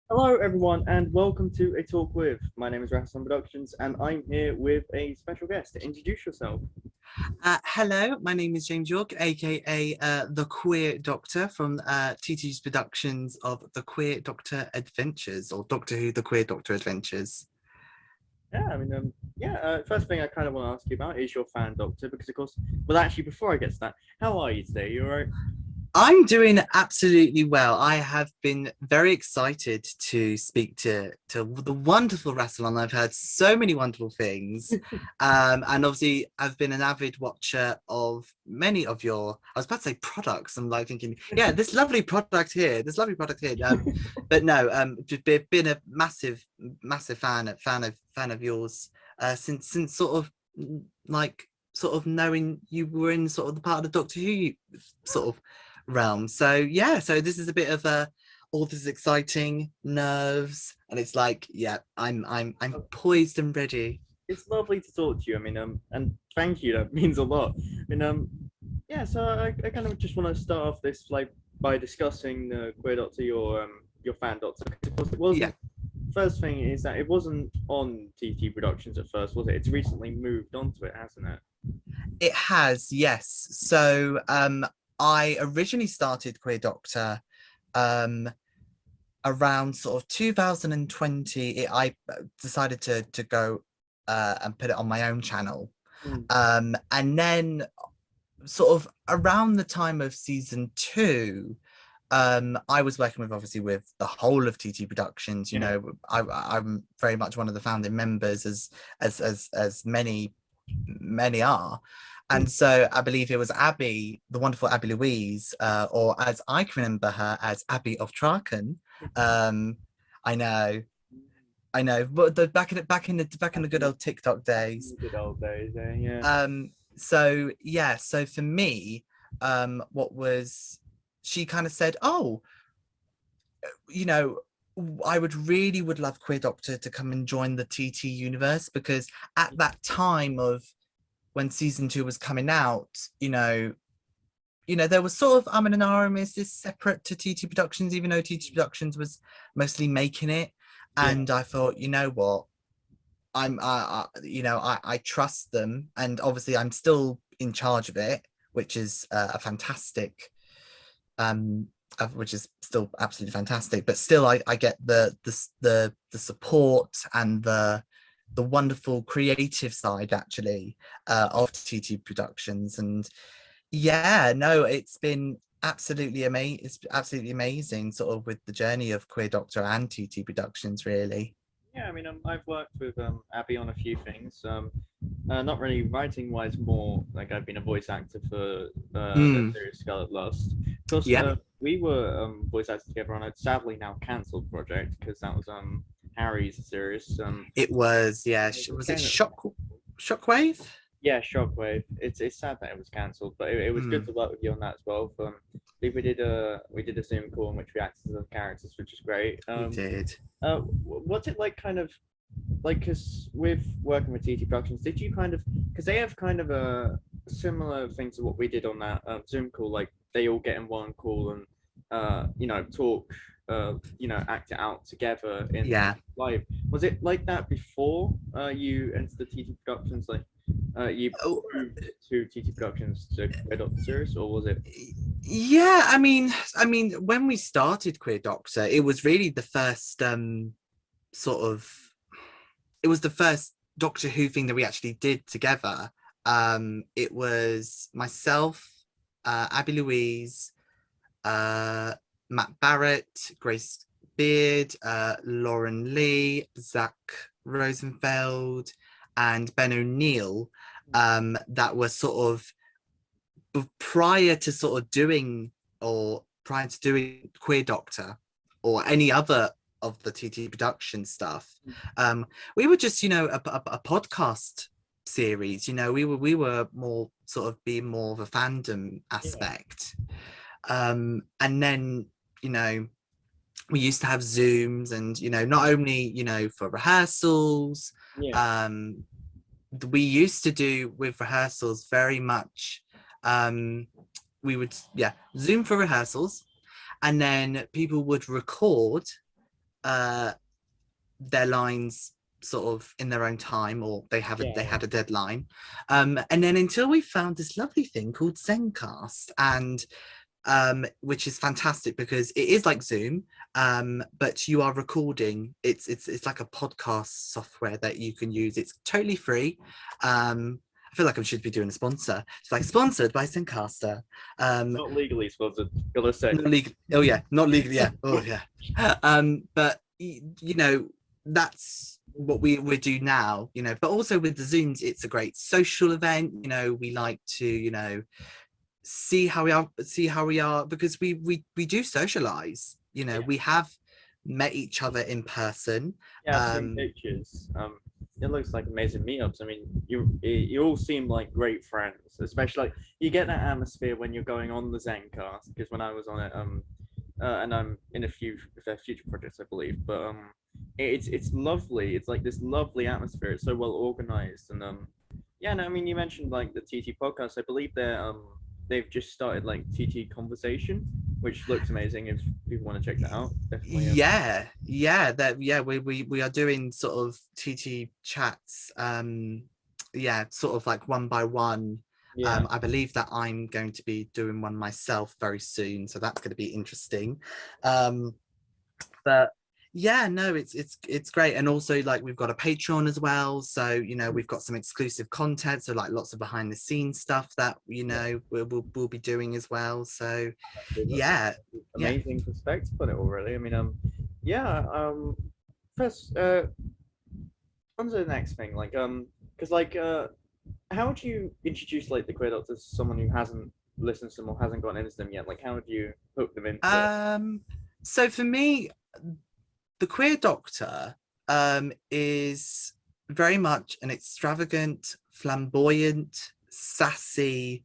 Hello, everyone, and welcome to A Talk With. My name is Rassilon Productions, and I'm here with a special guest. Introduce yourself. Hello, my name is James York, aka the Queer Doctor from TT's productions of The Queer Doctor Adventures, or Doctor Who: The Queer Doctor Adventures. First thing I kind of want to ask you about is your fan doctor, because of course, well, actually, before I get to that, how are you today? You all right? I'm doing absolutely well. I have been very excited to speak to the wonderful Rassilon. I've heard so many wonderful things. And obviously I've been an avid watcher of many of your, I was about to say products. I'm like thinking, yeah, this lovely product here, this lovely product here. But no, just been a massive fan of yours since sort of like sort of knowing you were in sort of the part of the Doctor Who sort of realm. So yeah, so this is a bit of all this exciting nerves, and it's like, yeah, I'm poised and ready. It's lovely to talk to you. And thank you. That means a lot. So I kind of just want to start off this like by discussing the queer doctor, your fan doctor. Because it Yeah, wasn't. First thing is that it wasn't on TT Productions at first, was it? It's recently moved onto it, hasn't it? it has, yes. So I originally started Queer Doctor um around sort of 2020. I decided to go and put it on my own channel. Mm. And then sort of around the time of season two, I was working with obviously with the whole of TT Productions. You Yeah. know, I'm very much one of the founding members, as many are. And so I believe it was Abby, the wonderful Abby Louise, or as I can remember her as Abby of Traken. Um, I know, I know, but back in the good old TikTok days. Good old days, yeah. So yeah, so for me, what was she kind of said, oh, you know, I would love Queer Doctor to come and join the TT universe, because at that time of when season two was coming out, there was sort of and ahhing, is this separate to TT Productions, even though TT Productions was mostly making it. Yeah. And I thought, you know what, I trust them, and obviously I'm still in charge of it, which is a fantastic, which is still absolutely fantastic. But still, I get the support and the wonderful creative side actually of TT Productions. And yeah, no, it's absolutely amazing, sort of with the journey of Queer Doctor and TT Productions, really. Yeah, I've worked with Abby on a few things. Not really writing wise, more like I've been a voice actor for the Mm, series Scarlet Lust. Of course, yeah, we were voice actors together on a sadly now cancelled project because that was Harry's series. it was. Yeah, It was it kind of Shockwave? Yeah, Shockwave. It's sad that it was cancelled, but it was good Mm, to work with you on that as well. I think we did a Zoom call in which we acted as the characters, which is great. we did. What's it like, kind of like, because with working with TT Productions, did you kind of, because they have kind of a similar thing to what we did on that Zoom call, like they all get in one call and talk, act it out together in Yeah. live. Was it like that before you entered the TT Productions, like you Oh, moved to TT Productions to Red Dot the series, or was it? yeah. I mean, when we started Queer Doctor, it was really the first sort of it was the first Doctor Who thing that we actually did together. It was myself, Abby Louise, uh, Matt Barrett, Grace Beard, Lauren Lee, Zach Rosenfeld, and Ben O'Neill, that were sort of prior to sort of doing, or prior to doing Queer Doctor or any other of the TT production stuff. Um, we were just, a podcast series. We were more sort of being more of a fandom Yeah, aspect. And then, you know, we used to have Zooms, and, not only, for rehearsals, yeah, um, we used to do with rehearsals very much. Um, we would, yeah, Zoom for rehearsals, and then people would record their lines sort of in their own time, or they Yeah. had a deadline. And then until we found this lovely thing called Zencast, and which is fantastic because it is like Zoom, but you are recording. It's like a podcast software that you can use. It's totally free. I feel like I should be doing a sponsor. It's like sponsored by Zencaster. Not legally sponsored, gotta say. Not legal. Oh yeah, not legally. Yeah. Oh yeah. But you know, that's what we do now. You know, but also with the Zooms, it's a great social event. You know, we like to see how we are because we do socialize. You know, we have met each other in person. Yeah, I've seen pictures. It looks like amazing meetups. I mean, you all seem like great friends, especially like you get that atmosphere when you're going on the Zencast. Because when I was on it, and I'm in a few future projects, I believe, but it's lovely. It's like this lovely atmosphere. It's so well organized, and yeah. No, I mean, you mentioned like the TT podcast. I believe they've just started like TT Conversation, which looks amazing. If people want to check that out, definitely. We are doing sort of TT chats, sort of like one by one. Yeah. I believe that I'm going to be doing one myself very soon, so that's going to be interesting. But yeah, no, it's great. And also like we've got a Patreon as well, so you know we've got some exclusive content, so like lots of behind the scenes stuff that you know we'll be doing as well. So yeah, amazing perspective on it already. I mean, yeah, first, on to the next thing, like, because like, how would you introduce like the Queer Doctor to someone who hasn't listened to them or hasn't gotten into them yet? Like, how would you hook them into it? So for me, the Queer Doctor is very much an extravagant, flamboyant, sassy,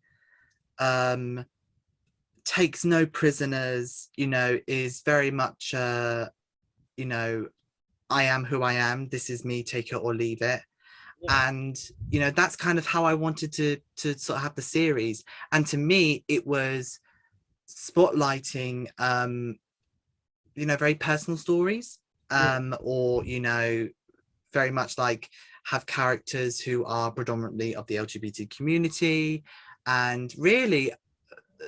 takes no prisoners, you know, is very much you know, I am who I am, this is me, take it or leave it. Yeah. And you know, that's kind of how I wanted to sort of have the series. And to me, it was spotlighting you know, very personal stories, or you know, very much like have characters who are predominantly of the LGBT community. And really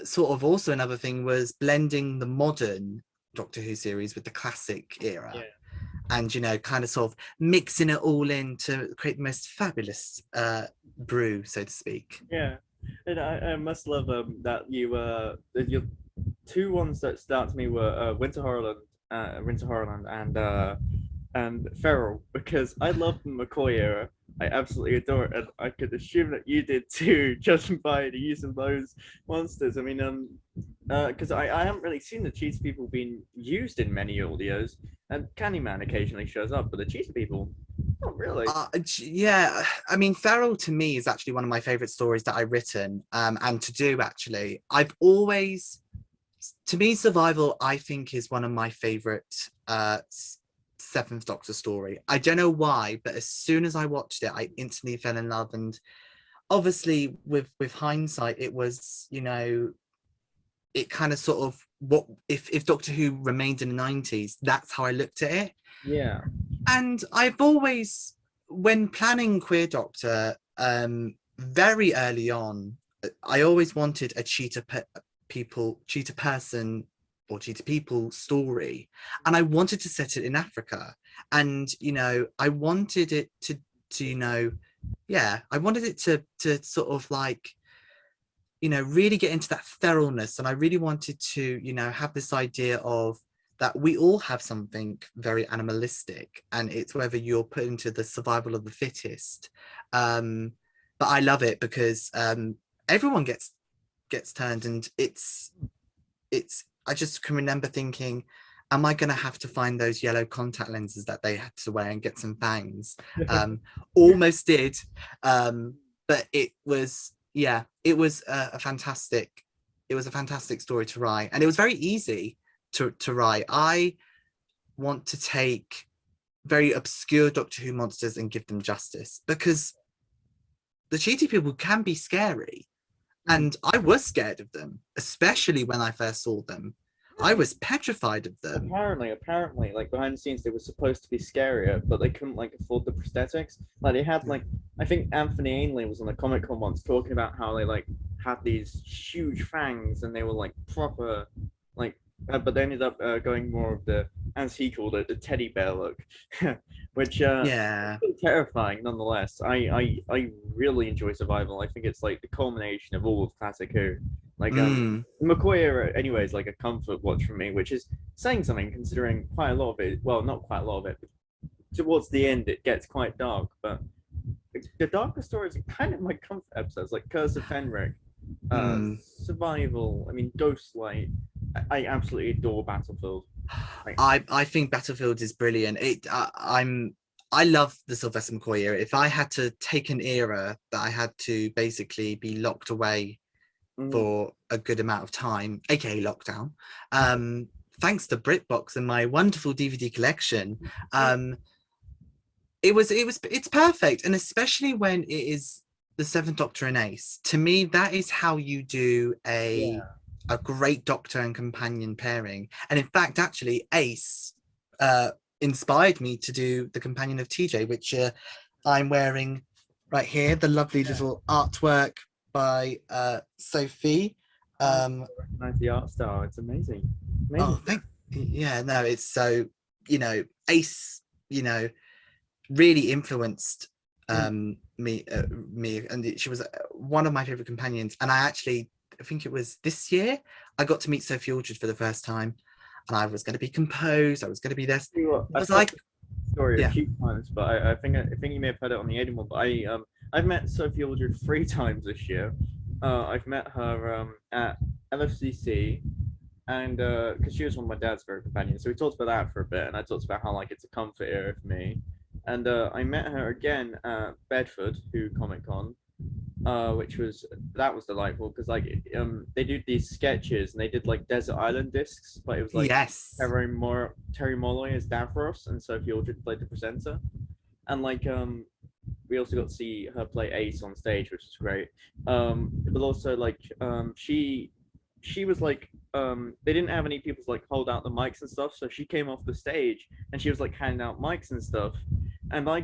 sort of also another thing was blending the modern Doctor Who series with the classic era. Yeah. And you know, kind of sort of mixing it all in to create the most fabulous brew, so to speak. Yeah, and I must love that your two ones that stood out to me were Winter Horrorland, and Feral, because I love the McCoy era. I absolutely adore it, and I could assume that you did too, judging by the use of those monsters. I mean, because I haven't really seen the cheese people being used in many audios, and Candyman occasionally shows up, but the cheese people, not really. Yeah, I mean, Feral to me is actually one of my favorite stories that I've written, and to do actually. I've always, to me, Survival, I think, is one of my favorite Seventh Doctor story. I don't know why, but as soon as I watched it, I instantly fell in love. And obviously, with hindsight, it was, you know, it kind of sort of what if Doctor Who remained in the 90s, that's how I looked at it. Yeah. And I've always, when planning Queer Doctor, very early on, I always wanted a cheetah person or cheetah people story, and I wanted to set it in Africa. And you know, I wanted it to you know, yeah, I wanted it to sort of like, you know, really get into that feralness. And I really wanted to, you know, have this idea of that we all have something very animalistic, and it's whether you're put into the survival of the fittest. But I love it because everyone gets turned, and it's I just can remember thinking, am I going to have to find those yellow contact lenses that they had to wear and get some fangs? Almost did, but it was, yeah, it was a fantastic story to write, and it was very easy to write. I want to take very obscure Doctor Who monsters and give them justice, because the cheaty people can be scary, and I was scared of them, especially when I first saw them. I was petrified of them. Apparently, like behind the scenes, they were supposed to be scarier, but they couldn't like afford the prosthetics. Like they had like, I think Anthony Ainley was on a Comic Con once talking about how they like had these huge fangs and they were like proper, like, but they ended up going more of the, as he called it, the teddy bear look, which Yeah. terrifying nonetheless. I really enjoy Survival. I think it's like the culmination of all of classic Who. Like McCoy era anyway is like a comfort watch for me, which is saying something considering quite a lot of it, well, not quite a lot of it, but towards the end it gets quite dark, but the darker stories are kind of my comfort episodes, like Curse of Fenric, Survival, I mean Ghostlight. I absolutely adore Battlefield. Like, I think Battlefield is brilliant. I love the Sylvester McCoy era. If I had to take an era that I had to basically be locked away for a good amount of time, aka lockdown, thanks to BritBox and my wonderful DVD collection, it's perfect. And especially when it is the Seventh Doctor and Ace, to me that is how you do a great Doctor and companion pairing. And in fact, actually, Ace inspired me to do the companion of TJ, which I'm wearing right here, the lovely little artwork by Sophie. I recognize the art style. It's amazing. Oh, no, it's so, Ace, really influenced me, and she was one of my favorite companions. And I think it was this year I got to meet Sophie Aldred for the first time, and I was going to be composed. I was going to be this. I was like, story a few times, but I think you may have heard it on the Aiden one. But I've met Sophie Aldred 3 times this year. I've met her at LFCC, and because she was one of my dad's favorite companions, so we talked about that for a bit, and I talked about how like it's a comfort era for me. And I met her again at Bedford Who Comic Con, which was delightful because like they do these sketches and they did like Desert Island discs, but it was like Terry Molloy as Davros and Sophie Aldred played the presenter, and like we also got to see her play Ace on stage, which was great. But also like she was like they didn't have any people to like hold out the mics and stuff, so she came off the stage and she was like handing out mics and stuff, and I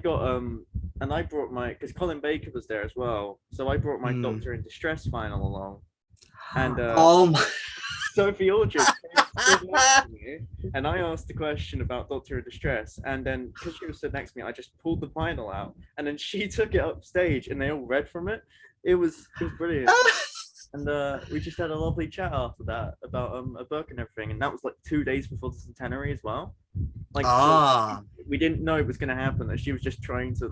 brought my, because Colin Baker was there as well, so I brought my Doctor in Distress final along, and Sophie Aldred stood next to me, and I asked a question about Doctor in Distress, and then because she was stood next to me, I just pulled the vinyl out, and then she took it up stage, and they all read from it. It was brilliant. And we just had a lovely chat after that about a book and everything, and that was like 2 days before the centenary as well. Like so we didn't know it was going to happen. That she was just trying to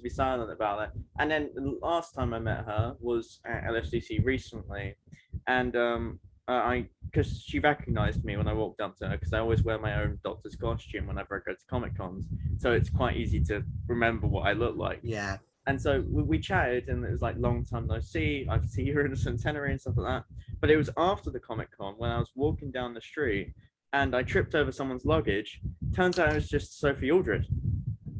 be silent about it. And then the last time I met her was at LFCC recently, and because she recognized me when I walked up to her, because I always wear my own Doctor's costume whenever I go to Comic Cons, so it's quite easy to remember what I look like. Yeah. And so we chatted, and it was like long time no see. I could see her in the centenary and stuff like that. But it was after the Comic Con when I was walking down the street and I tripped over someone's luggage. Turns out it was just Sophie Aldred.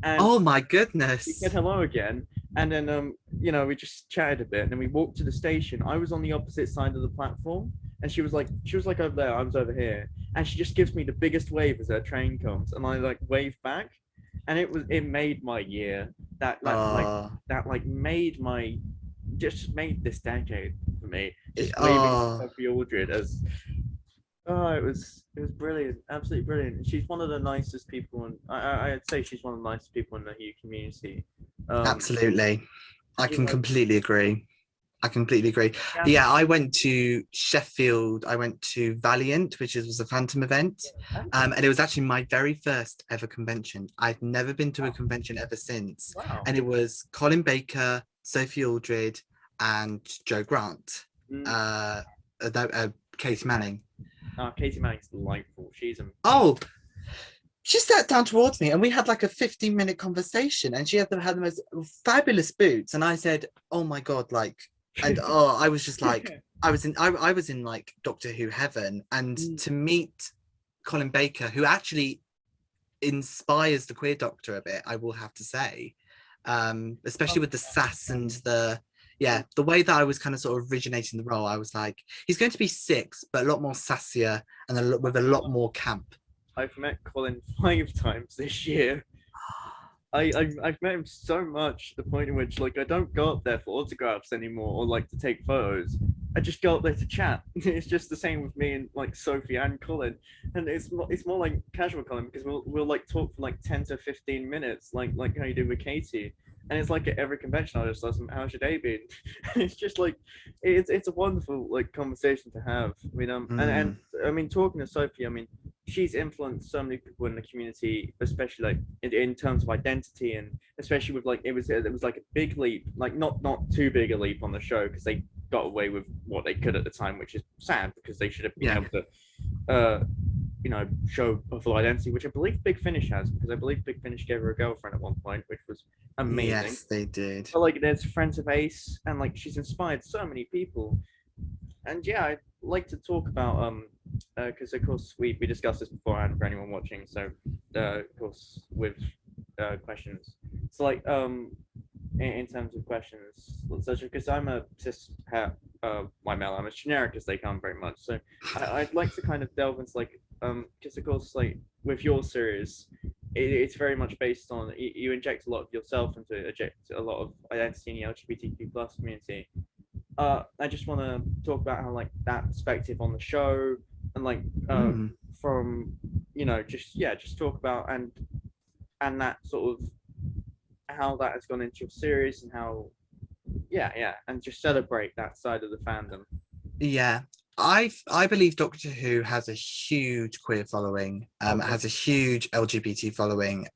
And oh my goodness! We said hello again, and then we just chatted a bit, and then we walked to the station. I was on the opposite side of the platform, and she was like over there. I was over here, and she just gives me the biggest wave as her train comes, and I like wave back. And it made my year. That made this decade for me. Just waving Sophie Aldred as it was brilliant, absolutely brilliant. She's one of the nicest people, and I'd say she's one of the nicest people in the Hugh community. Absolutely, I can completely agree. Yeah, I went to Sheffield. I went to Valiant, which was a Phantom event, and it was actually my very first ever convention. I've never been to a convention ever since. Wow. And it was Colin Baker, Sophie Aldred, and Joe Grant. Katie Manning. Katie Manning's delightful. She's she sat down towards me and we had like a 15-minute conversation, and she had the most fabulous boots, and I said, oh my god, like, and I was just like, I was in like Doctor Who heaven, and to meet Colin Baker, who actually inspires the Queer Doctor a bit, I will have to say, especially with the sass and the yeah, the way that I was kind of sort of originating the role, I was like, he's going to be 6, but a lot more sassier and with a lot more camp. I've met Colin 5 times this year. I've met him so much to the point in which like I don't go up there for autographs anymore or like to take photos. I just go up there to chat. It's just the same with me and like Sophie and Colin, and it's more like casual Colin because we'll like talk for like 10 to 15 minutes, like how you do with Katie, and it's like at every convention I just ask them, how's your day been? It's just like it's a wonderful like conversation to have. I mean and I mean talking to Sophie, I mean she's influenced so many people in the community, especially like in terms of identity, and especially with like it was like a big leap, like not too big a leap on the show because they got away with what they could at the time, which is sad because they should have been able to, show a full identity, which I believe Big Finish has, because I believe Big Finish gave her a girlfriend at one point, which was amazing. Yes, they did. But like, there's friends of Ace, and like she's inspired so many people, and yeah, I'd like to talk about because of course we discussed this beforehand for anyone watching, so of course with questions, so like in terms of questions, such because I'm a cis white male, I'm as generic as they come very much, so I'd like to kind of delve into like because of course like with your series it's very much based on you inject a lot of yourself into inject a lot of identity in the LGBTQ plus community. I just want to talk about how like that perspective on the show and like from just talk about and that sort of how that has gone into your series and how and just celebrate that side of the fandom. Yeah, I believe Doctor Who has a huge queer following. It has a huge LGBT following.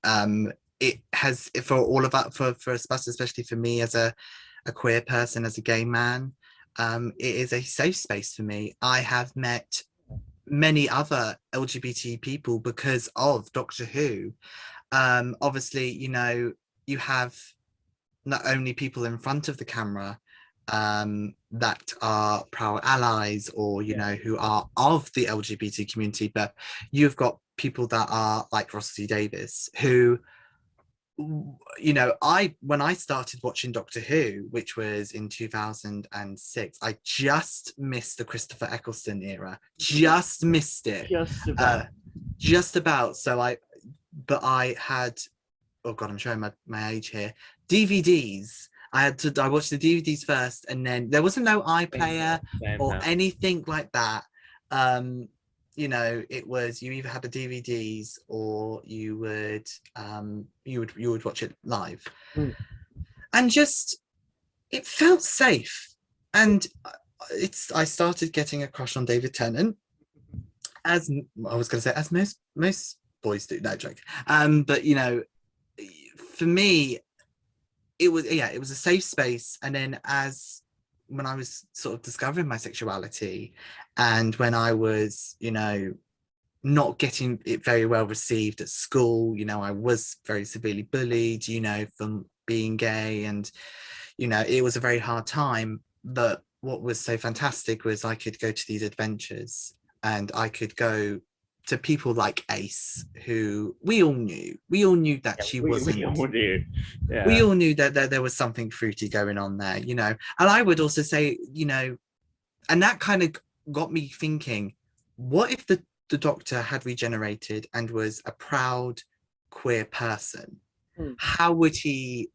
It has for all of that for us, especially for me as a queer person, as a gay man. It is a safe space for me. I have met many other LGBT people because of Doctor Who. Obviously, you have not only people in front of the camera that are proud allies or who are of the LGBT community, but you've got people that are like Ross C. Davis, who when I started watching Doctor Who, which was in 2006, I just missed the Christopher Eccleston era, just missed it, just about. So I had, oh god, I'm showing my age here, DVDs. I watched the DVDs first, and then there wasn't no iPlayer or anything like that. It was you either had the DVDs or you would watch it live, and just it felt safe. And I started getting a crush on David Tennant, as I was going to say, as most boys do. No joke. But for me, it was a safe space. And then when I was sort of discovering my sexuality, and when I was not getting it very well received at school, I was very severely bullied from being gay, and it was a very hard time. But what was so fantastic was I could go to these adventures, and I could go to people like Ace, who we all knew that she wasn't. We all knew. Yeah. We all knew that there was something fruity going on there, And I would also say, and that kind of got me thinking, what if the Doctor had regenerated and was a proud queer person? How would he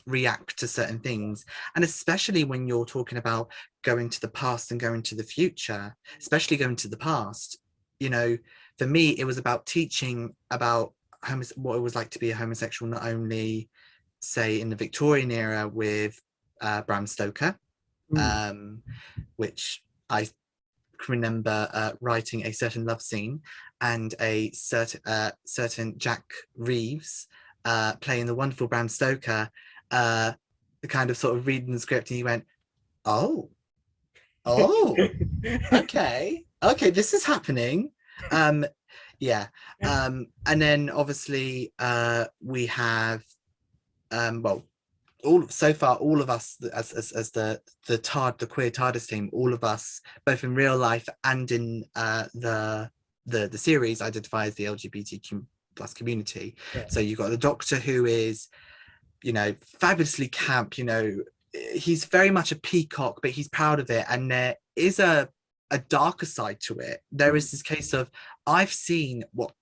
react to certain things? And especially when you're talking about going to the past and going to the future, especially going to the past, for me it was about teaching about what it was like to be a homosexual, not only say in the Victorian era with Bram Stoker, which I can remember writing a certain love scene, and a certain Jack Reeves playing the wonderful Bram Stoker, the kind of sort of reading the script, and he went, oh okay, this is happening. And then obviously we have all of us as the queer TARDIS team, all of us both in real life and in the series identify as the LGBTQ plus community. So you've got the Doctor, who is fabulously camp, he's very much a peacock, but he's proud of it. And there is a darker side to it. There is this case of, I've seen what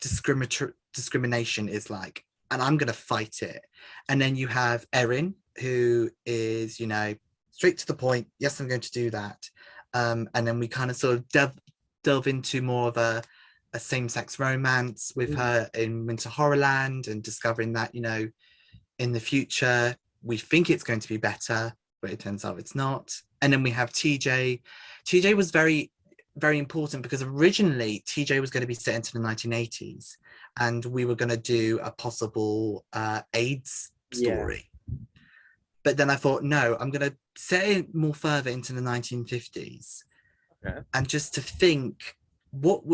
discrimination is like, and I'm going to fight it. And then you have Erin, who is, you know, straight to the point. Yes, I'm going to do that. And then we kind of sort of delve into more of a same-sex romance with her in Winter Horrorland, and discovering that, you know, in the future we think it's going to be better, but it turns out it's not. And then we have TJ. TJ was very, very important because originally TJ was going to be set into the 1980s, and we were going to do a possible AIDS story. But then I thought, no, I'm going to set it more further into the 1950s. Okay. And just to think, what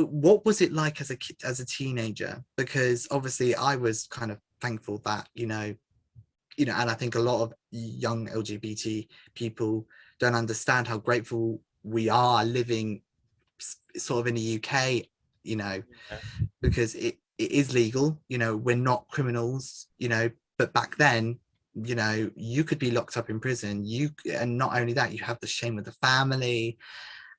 was it like as a teenager? Because obviously I was kind of thankful that, you know, and I think a lot of young LGBT people don't understand how grateful we are living sort of in the UK, you know, because it is legal, you know, we're not criminals, you know, but back then, you know, you could be locked up in prison. And not only that, you have the shame of the family.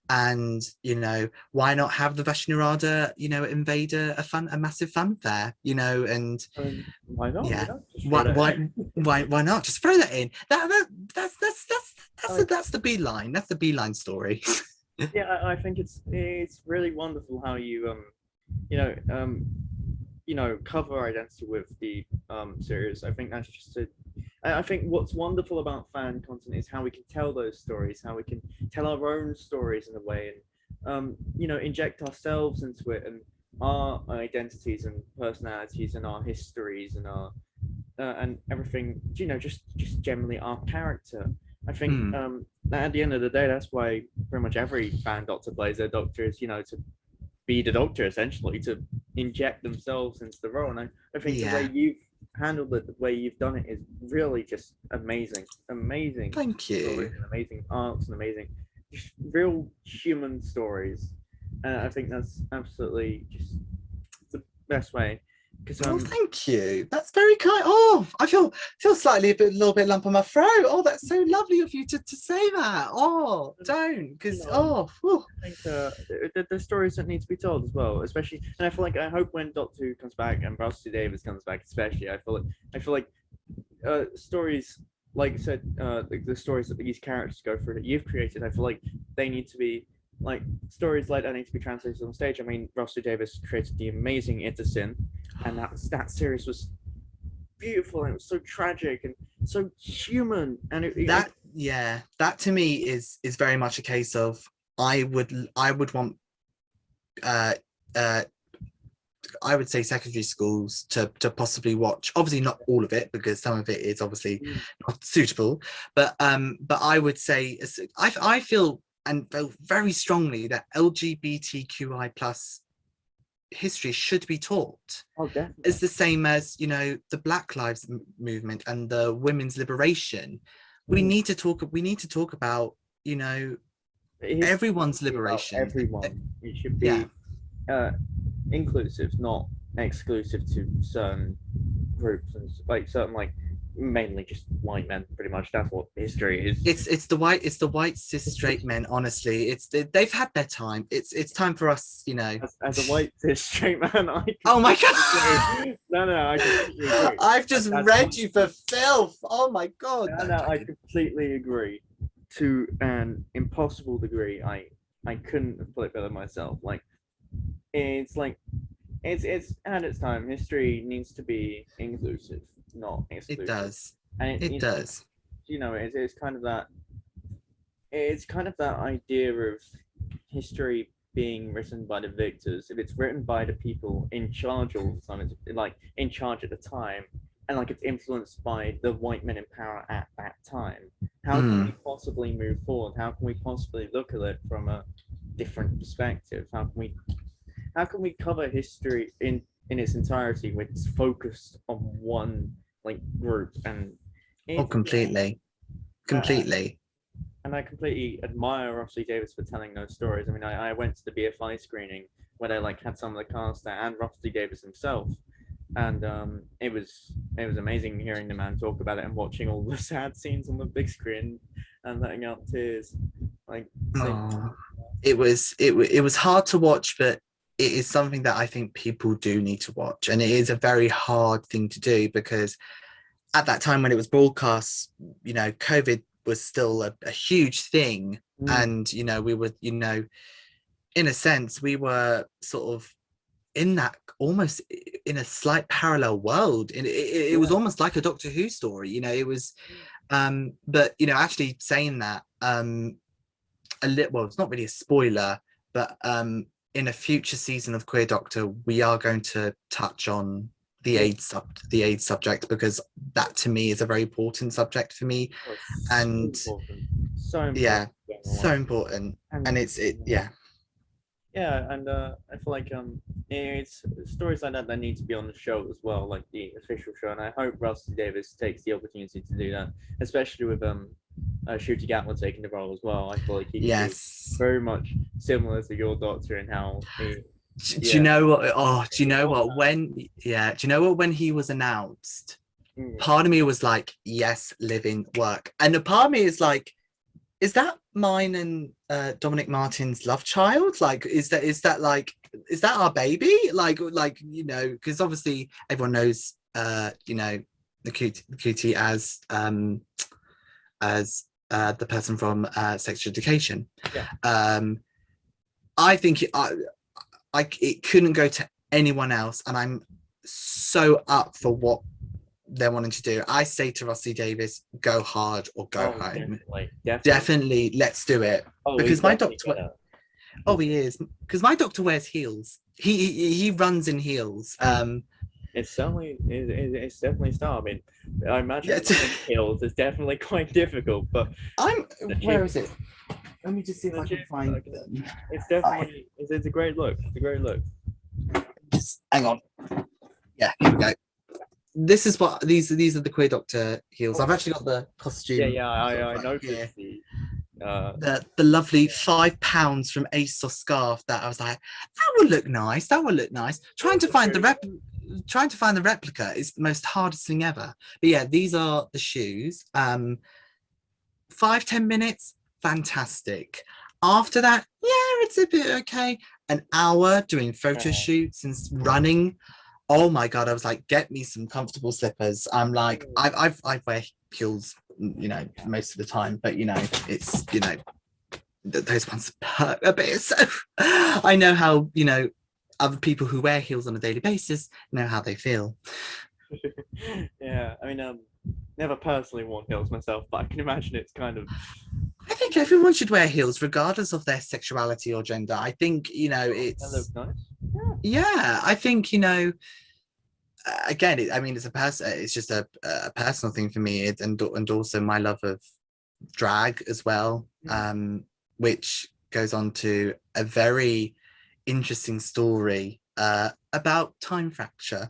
And, you know, why not have the Vashnirada, you know, invade a massive funfair, you know? And why not? Yeah. Why not? Just throw that in. That's the beeline. That's the beeline story. Yeah, I think it's really wonderful how you cover identity with the series. I think that's just I think what's wonderful about fan content is how we can tell those stories, how we can tell our own stories in a way, and inject ourselves into it, and our identities and personalities and our histories and our and everything, just generally our character. I think at the end of the day, that's why pretty much every fan doctor plays their doctor is, to be the doctor, essentially, to inject themselves into the role. And I think the way you've handled it, the way you've done it, is really just amazing. Thank you. Amazing arcs and amazing, just real human stories. And I think that's absolutely just the best way. Thank you. That's very kind. Oh, I feel slightly a little bit lump on my throat. Oh, that's so lovely of you to say that. Oh, don't, because I think the stories that need to be told as well, especially. And I hope when Doctor Who comes back and Rusty Davis comes back, especially, I feel like stories, like I said, the stories that these characters go through that you've created, I feel like they need to be like stories like that need to be translated on stage. I mean, Rusty Davis created the amazing Itterson, and that series was beautiful, and it was so tragic and so human. And that to me is very much a case of I would want I would say secondary schools to possibly watch. Obviously not all of it, because some of it is obviously not suitable, but I would say I feel and felt very strongly that LGBTQI plus history should be taught. Oh, definitely. It's the same as, the Black Lives movement and the women's liberation. We need to talk about, everyone's liberation. Everyone. It should be inclusive, not exclusive to certain groups, and like certain, like, mainly just white men. Pretty much that's what history is. It's the white cis straight men. Honestly, they've had their time. It's time for us, as a white cis straight man, oh my god. No, I completely agree. I've just read you for filth. Oh my god. No, I completely agree. To an impossible degree. I couldn't have put it better myself. Like, it's at its time. History needs to be inclusive, not exclusive. It does. And it does. It's kind of that. It's kind of that idea of history being written by the victors. If it's written by the people in charge all the time, it's like in charge at the time, and like it's influenced by the white men in power at that time, how can we possibly move forward? How can we possibly look at it from a different perspective? How can we cover history in its entirety when it's focused on one, like, group? And completely. And I completely admire Rossi Davis for telling those stories. I mean, I went to the BFI screening where they had some of the cast there, and Rossi Davis himself, and it was amazing hearing the man talk about it and watching all the sad scenes on the big screen and letting out tears. Like, Oh, it was hard to watch, but it is something that I think people do need to watch, and it is a very hard thing to do because at that time when it was broadcast, COVID was still a huge thing, and we were, in a sense, we were sort of in that almost in a slight parallel world, and it was almost like a Doctor Who story. It was, but actually saying that, a little, well, it's not really a spoiler, but in a future season of Queer Doctor, we are going to touch on the AIDS subject, because that to me is a very important subject for me, and so important. yeah, so important, and yeah. Yeah, and I feel like it's stories like that that need to be on the show as well, like the official show. And I hope Rusty Davis takes the opportunity to do that, especially with Shooty Gatler taking the role as well. I feel like he can be very much similar to your Doctor in how he. Do you know what? Oh, do you know what? Do you know what? When he was announced, part of me was like, yes, living work, and a part of me is like, is that mine and Dominic Martin's love child? Like, is that our baby? Like, because obviously everyone knows, the cutie as the person from Sex Education. Yeah. I think it couldn't go to anyone else, and I'm so up for what they're wanting to do. I say to Rusty Davis, go hard or go home. Definitely, let's do it. Because my Doctor, he is. Because my Doctor wears heels. He runs in heels. It's definitely style. I mean, I imagine heels is definitely quite difficult. But where is it? Let me just see if I can find them. It's definitely it's a great look. It's a great look. Just hang on. Yeah, here we go. This is what these are the Queer Doctor heels. I've actually got the costume. Yeah, I noticed the lovely £5 from ASOS scarf that I was like, that would look nice. Trying to find the replica is the most hardest thing ever. But yeah, these are the shoes. 5-10 minutes, fantastic. After that, yeah, it's a bit okay. An hour doing photo shoots and running. Oh my god, I was like, get me some comfortable slippers. I'm like, I wear heels, most of the time, but it's those ones hurt a bit. So I know how other people who wear heels on a daily basis know how they feel. Yeah, I mean, never personally worn heels myself, but I can imagine it's kind of. I think everyone should wear heels, regardless of their sexuality or gender. I think it's. That looks nice. Yeah, I think again, it's it's just a personal thing for me, and also my love of drag as well, which goes on to a very interesting story about time fracture.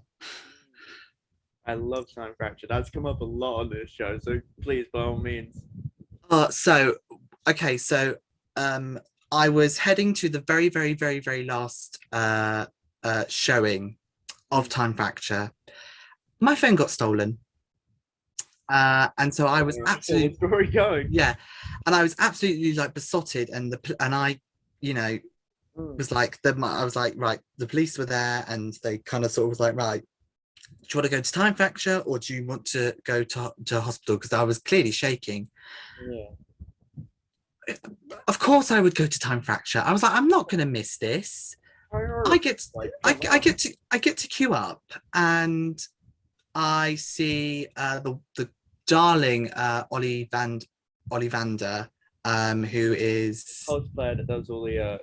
I love time fracture. That's come up a lot on this show, so please, by all means. So I was heading to the very, very, very, very last showing of Time Fracture. My phone got stolen. And so I was absolutely story going. Yeah. And I was absolutely like besotted, and I, was like I was like, right, the police were there, and they kind of sort of was like, right, do you want to go to Time Fracture or do you want to go to hospital? Because I was clearly shaking. Yeah. Of course I would go to Time Fracture. I was like, I'm not gonna miss this. I get to queue up, and I see the darling Ollivander, who is cosplayer that does all the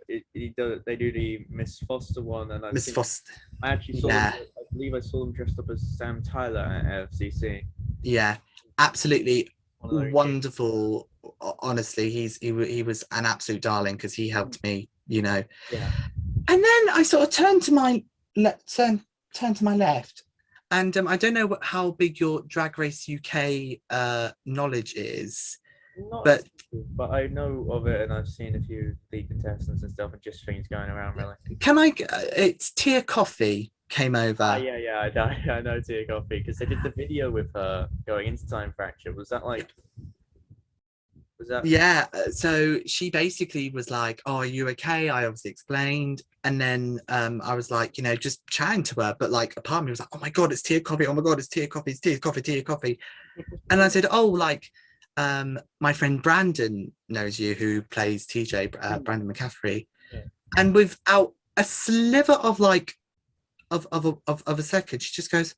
they do the Miss Foster one, and Miss Foster. I actually saw them, I believe I saw them dressed up as Sam Tyler at FCC. Yeah, absolutely wonderful. Honestly, he was an absolute darling, because he helped me, Yeah. And then I sort of turned to my left, and I don't know how big your Drag Race UK knowledge is, but I know of it, and I've seen a few the contestants and stuff, and just things going around. Really, it's Tia Coffee. came over. Yeah, I know Tia Coffee because they did the video with her going into Time Fracture. Was that like? Was that? Yeah, so she basically was like, "Oh, are you okay?" I obviously explained, and then I was like, just chatting to her, but like a part of me was like, "Oh my god, it's Tia Coffee! Oh my god, it's Tia Coffee! It's Tia Coffee! Tia Coffee!" And I said, "Oh, like, my friend Brandon knows you, who plays TJ, Brandon McCaffrey," Yeah. and without a sliver of like of a second, she just goes,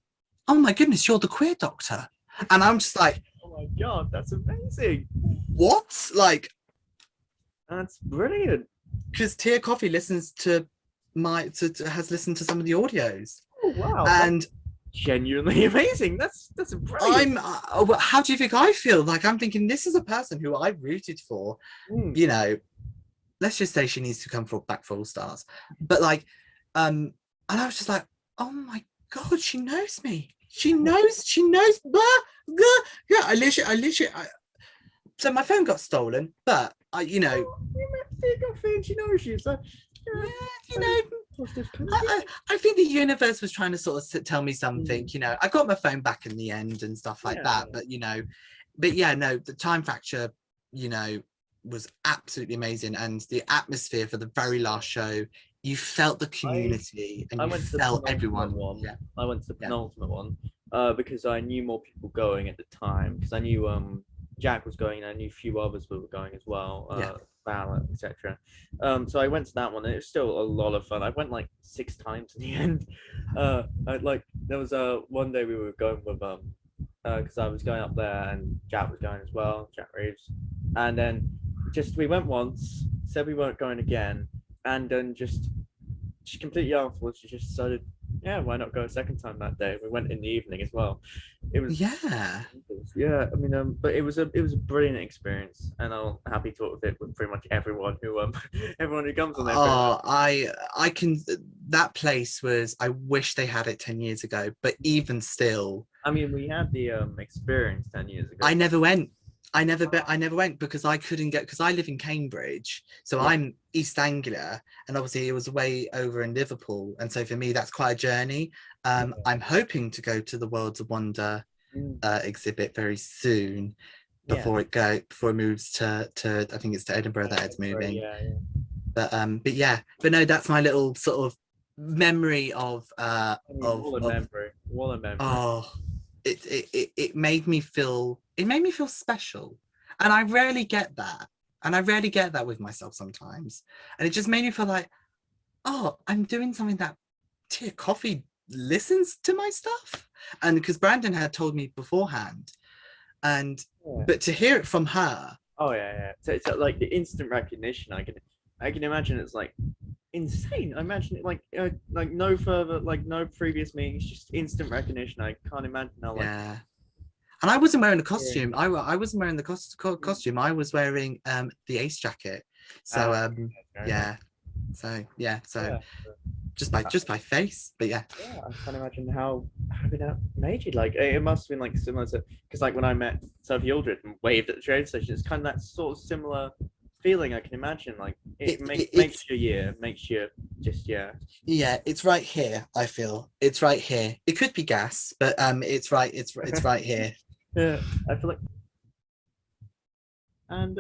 "Oh my goodness, you're the queer doctor," and I'm just like, Oh my god, that's amazing! "What?" Like, That's brilliant. because Tia Coffee listens to has listened to some of the audios, Oh wow, that's and genuinely amazing. That's brilliant. I'm how do you think I feel? Like, I'm thinking this is a person who I rooted for. Mm. Let's just say she needs to come back for All Stars, but like, and I was just like, oh my god, she knows me. She knows. Blah, blah. Yeah, so my phone got stolen, but You met Tia Coffee and she knows you, so yeah, you so- know, what's this I think the universe was trying to sort of tell me something. I got my phone back in the end and stuff like that, but yeah, no, the Time Fracture, was absolutely amazing, and the atmosphere for the very last show, you felt the community and I you went to the felt penultimate everyone. one. Yeah, I went to the yeah. penultimate one because I knew more people going at the time because I knew Jack was going and I knew a few others were going as well. Yeah. Ballot, etc. So I went to that one and it was still a lot of fun. I went like 6 times in the end. There was one day we were going with because I was going up there and Jack was going as well, Jack Reeves, and then we went once, said we weren't going again, and then just completely afterwards she just decided, yeah, why not go a second time that day? We went in the evening as well. It was Yeah. I mean, but it was a brilliant experience, and I'll happy talk with it with pretty much everyone who everyone who comes on there. Oh, I can. That place was. I wish they had it 10 years ago, but even still, I mean, we had the experience 10 years ago. I never went. I never went because I couldn't get, because I live in Cambridge, so Yeah. I'm East Anglia, and obviously it was way over in Liverpool, and so for me that's quite a journey. I'm hoping to go to the Worlds of Wonder exhibit very soon before it moves to I think it's to Edinburgh that it's moving. Yeah. But no, that's my little sort of memory of What a memory. What a memory. oh, it made me feel special, and I rarely get that, with myself sometimes, and it just made me feel like, oh, I'm doing something that Tia Coffee listens to my stuff, and because Brandon had told me beforehand, and but to hear it from her. Oh yeah. So it's like the instant recognition. I can imagine it's like insane. I imagine it like no further, like no previous meetings, just instant recognition. I can't imagine how like. Yeah. And I wasn't wearing a costume. I wasn't wearing the costume. I was wearing the Ace jacket. So yeah. So just by face, but yeah. Yeah, I can't imagine how that made you. Like it must have been like similar to, because like when I met Sophie Aldred and waved at the train station, it's kind of that sort of similar feeling. I can imagine like it makes your year, makes you just yeah, it's right here. I feel it's right here. It could be gas, but it's right here. Yeah, I feel like. And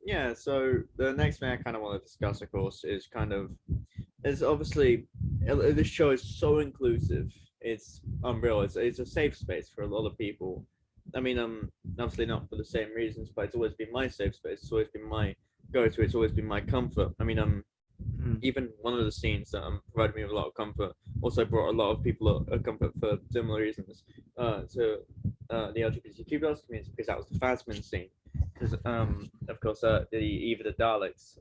yeah, so the next thing I kind of want to discuss, of course, is obviously this show is so inclusive. It's unreal. It's a safe space for a lot of people. I mean, obviously not for the same reasons, but it's always been my safe space. It's always been my go-to. It's always been my comfort. I mean, even one of the scenes that provided me with a lot of comfort also brought a lot of people a comfort for similar reasons to the LGBTQ plus community, because that was the Phasmin scene. Because of course the Eve of the Daleks,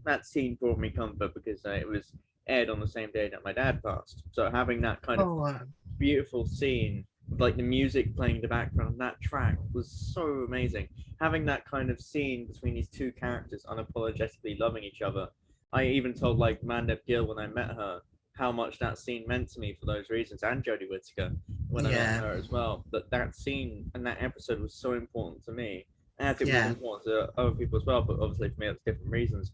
that scene brought me comfort because it was aired on the same day that my dad passed. So having that kind of beautiful scene with like the music playing in the background, that track was so amazing. Having that kind of scene between these two characters unapologetically loving each other. I even told like Mandep Gill when I met her how much that scene meant to me for those reasons, and Jodie Whittaker when I met her as well. But that scene and that episode was so important to me, and I think it was important to other people as well. But obviously for me, it's different reasons.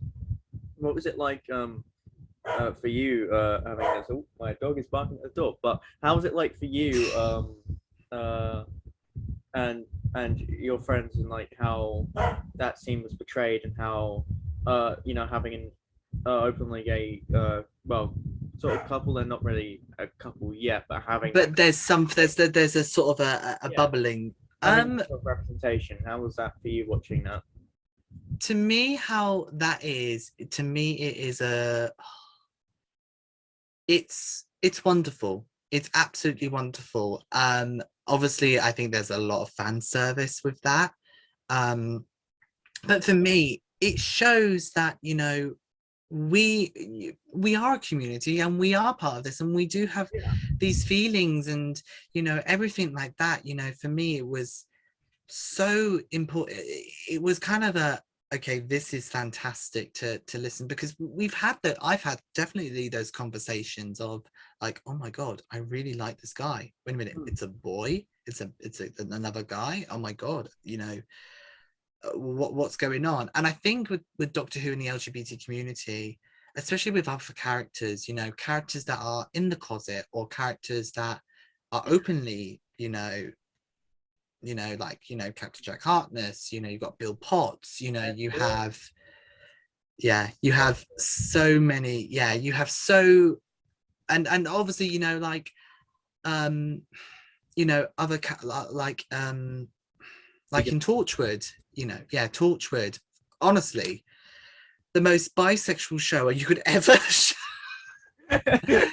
What was it like for you, having this. Oh, my dog is barking at the door. But how was it like for you, uh, and your friends, and like how that scene was portrayed, and how, having an openly gay, well, sort of couple. They're not really a couple yet, but having But there's a sort of a yeah, bubbling. having that sort of representation. How was that for you watching that? To me, how that is, to me, it is it's wonderful. It's absolutely wonderful. Obviously, I think there's a lot of fan service with that. But for me, it shows that, we are a community and we are part of this, and we do have Yeah. these feelings, and everything like that. For me, it was so important. It was kind of a, okay, this is fantastic to listen, because I've had definitely those conversations of like, oh my god, I really like this guy. Wait a minute, it's a boy, another guy. Oh my god, what's going on? And I think with Doctor Who and the LGBT community, especially with other characters, characters that are in the closet, or characters that are openly, like, Captain Jack Harkness, you've got Bill Potts, you have, you have so many, you have so, and obviously, like, other like in Torchwood, Torchwood, honestly, the most bisexual show you could ever show. Yeah.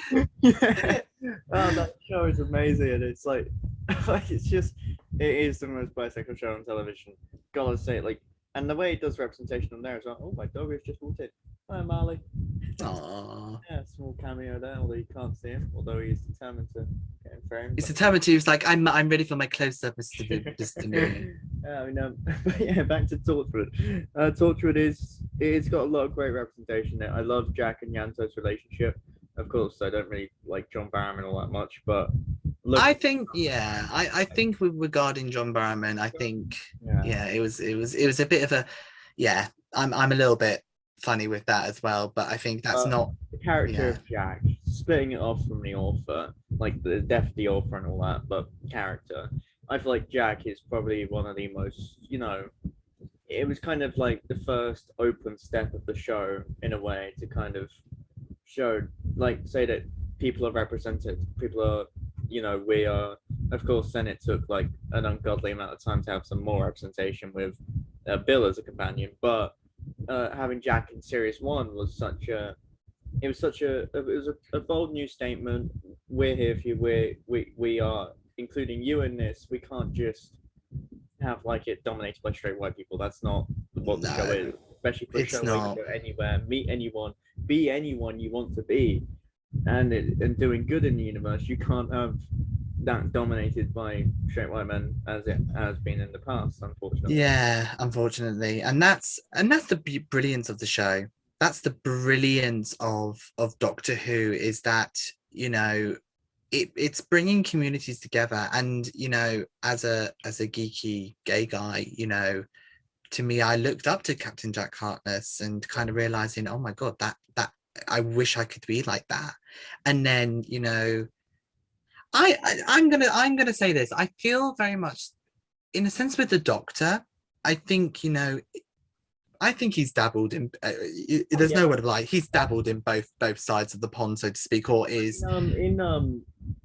Oh, that show is amazing, and it's like, it is the most bisexual show on television. Gotta say, like, and the way it does representation on there is like, oh, my dog has just walked in. Hi, Marley. Aww. Yeah, small cameo there, although you can't see him, although he's determined to get in frame. It's determined to. It's like, I'm ready for my close up, Mr. Mooney. Yeah, I mean, but yeah, back to Torchwood. Torchwood it's got a lot of great representation there. I love Jack and Yanto's relationship. Of course, I don't really like John Barrowman all that much, but I think, I think regarding John Barrowman, I think, it was a bit of a, I'm a little bit funny with that as well, but I think that's not the character of Jack, splitting it off from the author, like the death of the author and all that, but character. I feel like Jack is probably one of the most, it was kind of like the first open step of the show in a way to kind of show, like, say that people are represented, people are, we are, of course. Then it took like an ungodly amount of time to have some more representation with Bill as a companion, but having Jack in series one was such a bold new statement. We're here for you. We are including you in this. We can't just have like it dominated by straight white people. That's not what the show is. Especially for a show where you can go anywhere, meet anyone, be anyone you want to be, and doing good in the universe. You can't have that dominated by straight white men as it has been in the past, unfortunately. Yeah, unfortunately, and that's the brilliance of the show. That's the brilliance of Doctor Who, is that it's bringing communities together. And as a geeky gay guy, to me, I looked up to Captain Jack Harkness and kind of realizing, oh my god, that I wish I could be like that. And then I'm gonna say this. I feel very much, in a sense, with the Doctor. I think I think he's dabbled in. There's no word of lie. He's dabbled in both sides of the pond, so to speak, or is.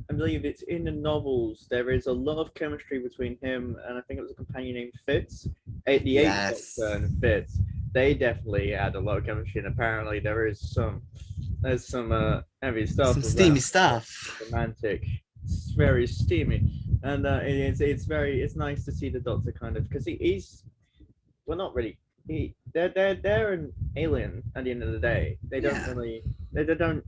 I believe it's in the novels. There is a lot of chemistry between him and I think it was a companion named Fitz. The Eighth Doctor and Fitz. They definitely had a lot of chemistry, and apparently there's some heavy stuff. Some steamy stuff. Romantic. It's very steamy, and it's nice to see the Doctor kind of, because he's, well, not really. They're an alien at the end of the day. They don't really. They don't.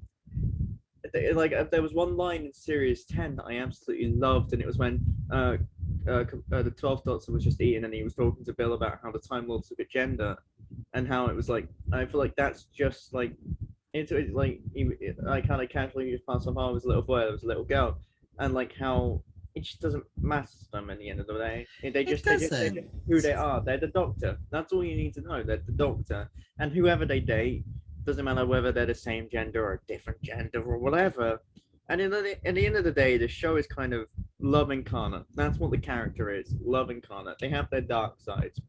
Like, there was one line in series 10 that I absolutely loved, and it was when the 12th Doctor was just Ian, and he was talking to Bill about how the Time Lords took a gender, and how it was like, I feel like that's just like, it's like I kind of casually just passed on, I was a little boy, there was a little girl, and like how it just doesn't matter to them at the end of the day. They're just who they are. They're the Doctor. That's all you need to know. They're the Doctor, and whoever they date, doesn't matter whether they're the same gender or a different gender or whatever. And at the end of the day, the show is kind of love incarnate. That's what the character is, love incarnate. They have their dark sides,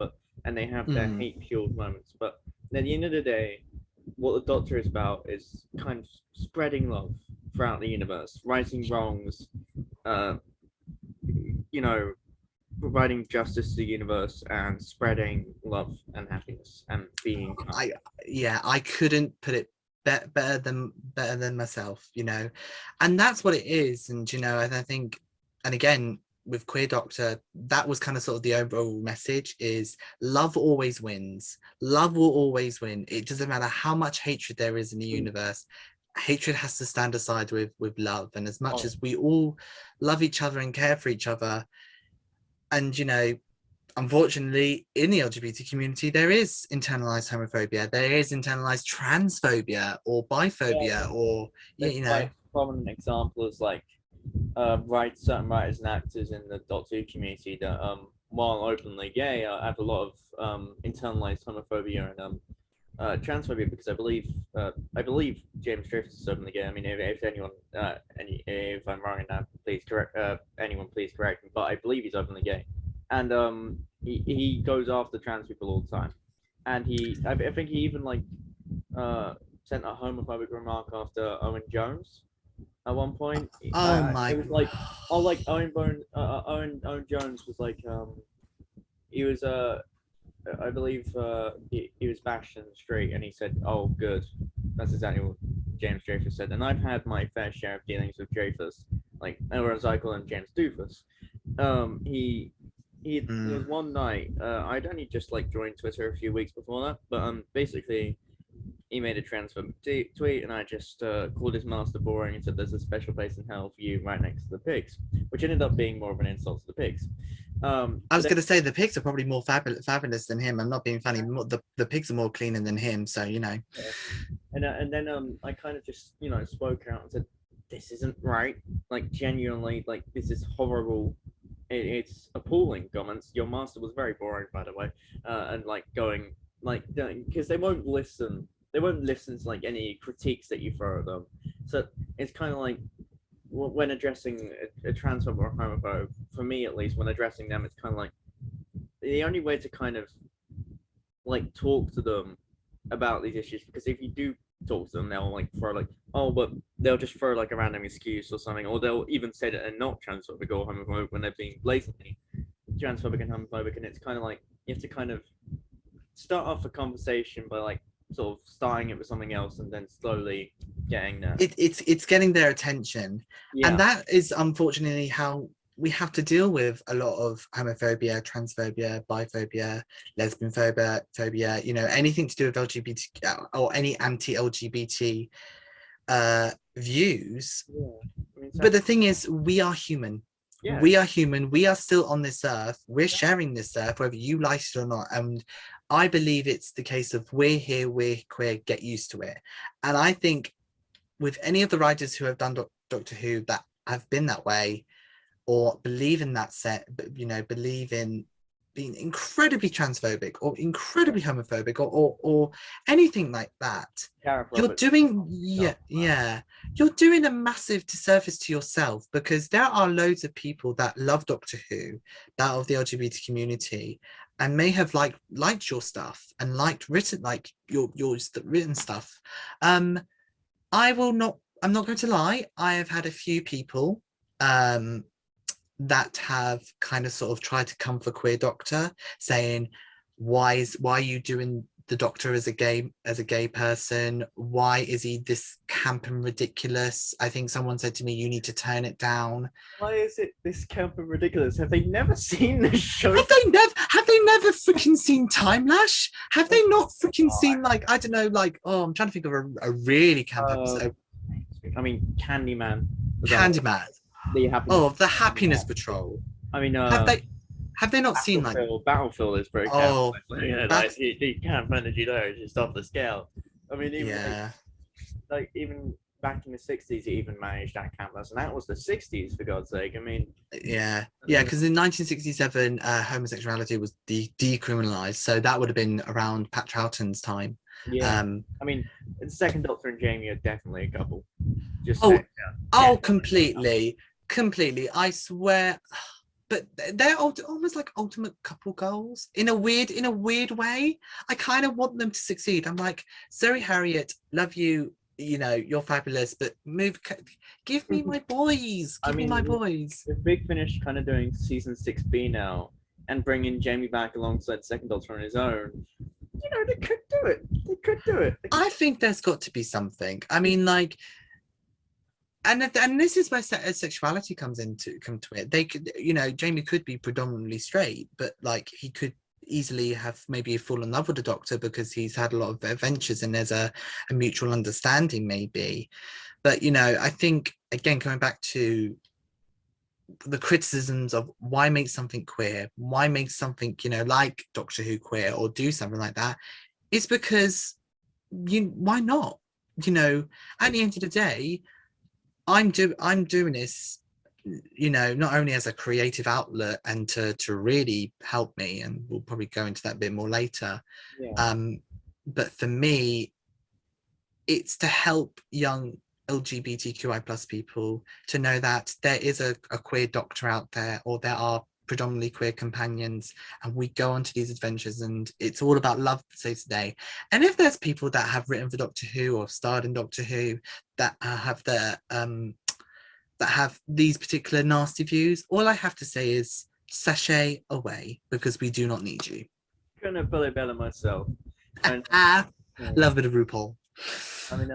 and they have their Mm. hate-fueled moments. But at the end of the day, what the Doctor is about is kind of spreading love throughout the universe, righting wrongs, uh, you know, providing justice to the universe and spreading love and happiness and being kind. I couldn't put it better than myself, and that's what it is. And and I think, and again with Queer Doctor, that was kind of sort of the overall message: is love always wins. Love will always win. It doesn't matter how much hatred there is in the universe. Hatred has to stand aside with love. And as much as we all love each other and care for each other, and unfortunately, in the LGBT community, there is internalized homophobia, there is internalized transphobia or biphobia, or Like prominent example is like certain writers and actors in the Doctor Who community that while openly gay have a lot of internalized homophobia and transphobia, because I believe James Dreyfus is openly gay. I mean, if anyone if I'm wrong in that, please correct anyone, please correct me, but I believe he's openly gay. And he goes after trans people all the time, and I think he even like sent a homophobic remark after Owen Jones at one point. oh my, it was like Owen Jones was like he was I believe he was bashed in the street, and he said, "Oh, good." That's exactly what James Dreyfus said. And I've had my fair share of dealings with Dreyfus, like, or as I call him, James Doofus. There was one night. I'd only just like joined Twitter a few weeks before that, but basically, he made a transphobic tweet, and I just called his master boring and said, "There's a special place in hell for you right next to the pigs," which ended up being more of an insult to the pigs. I was going to say the pigs are probably more fabulous than him. I'm not being funny. The pigs are more cleaner than him, so Yeah. And then I kind of just spoke out and said, "This isn't right. Like, genuinely, like, this is horrible. It's appalling comments. Your master was very boring, by the way, and like going like because they won't listen. They won't listen to like any critiques that you throw at them. So it's kind of like when addressing a transphobe or a homophobe, for me at least, when addressing them, it's kind of like the only way to kind of like talk to them about these issues, because if you do talk to them, they'll like throw like, oh, but they'll just throw like a random excuse or something, or they'll even say that they're not transphobic or homophobic when they're being blatantly transphobic and homophobic. And it's kind of like you have to kind of start off a conversation by like sort of starting it with something else and then slowly getting there. It's getting their attention. Yeah. And that is unfortunately how we have to deal with a lot of homophobia, transphobia, biphobia, lesbian phobia, anything to do with LGBT or any anti-LGBT views. Yeah. I mean, but the thing is, we are human. Yeah. We are human. We are still on this earth. We're sharing this earth, whether you like it or not. And I believe it's the case of we're here, we're queer, get used to it. And I think with any of the writers who have done Doctor Who that have been that way, or believe in that set, believe in being incredibly transphobic or incredibly homophobic or anything like that, you're doing you're doing a massive disservice to yourself, because there are loads of people that love Doctor Who, that of the LGBT community, and may have liked your stuff and written your written stuff. I'm not going to lie, I have had a few people that have kind of sort of tried to come for Queer Doctor, saying, why are you doing the Doctor as a gay person? Why is he this camp and ridiculous? I think someone said to me, you need to turn it down. Why is it this camp and ridiculous? Have they never seen the show? Have they never freaking seen Time Lash? Have they not freaking seen I don't know, I'm trying to think of a really camp episode. I mean, Candyman. The Happiness Patrol. I mean, have they not seen Battlefield is very the camp energy there is just off the scale. I mean, even even back in the 60s, he even managed that campus, and that was the 60s, for God's sake. I mean, because in 1967, homosexuality was decriminalized, so that would have been around Pat Troughton's time. Yeah. I mean, the second Doctor and Jamie are definitely a couple. Just Oh, saying, yeah. completely. I swear. But they're almost like ultimate couple goals in a weird way. I kind of want them to succeed. I'm like, Zoe Harriet, love you. You know, you're fabulous, but give me my boys. I Give me my mean, boys. with Big Finish kind of doing season 6B now and bringing Jamie back alongside second Doctor on his own, they could do it. They could do it. I think there's got to be something. I mean, like, and this is where sexuality come to it. They could, Jamie could be predominantly straight, but like he could easily have maybe fall in love with the Doctor because he's had a lot of adventures and there's a mutual understanding maybe. But I think again coming back to the criticisms of why make something queer, why make something like Doctor Who queer or do something like that, is because why not? At the end of the day, I'm doing this, not only as a creative outlet and to really help me, and we'll probably go into that a bit more later. Yeah. But for me, it's to help young LGBTQI plus people to know that there is a queer Doctor out there, or there are predominantly queer companions, and we go onto these adventures, and it's all about love, say today. And if there's people that have written for Doctor Who or starred in Doctor Who that have that have these particular nasty views, all I have to say is sashay away, because we do not need you. Couldn't have it better myself. And Love a bit of RuPaul. I mean,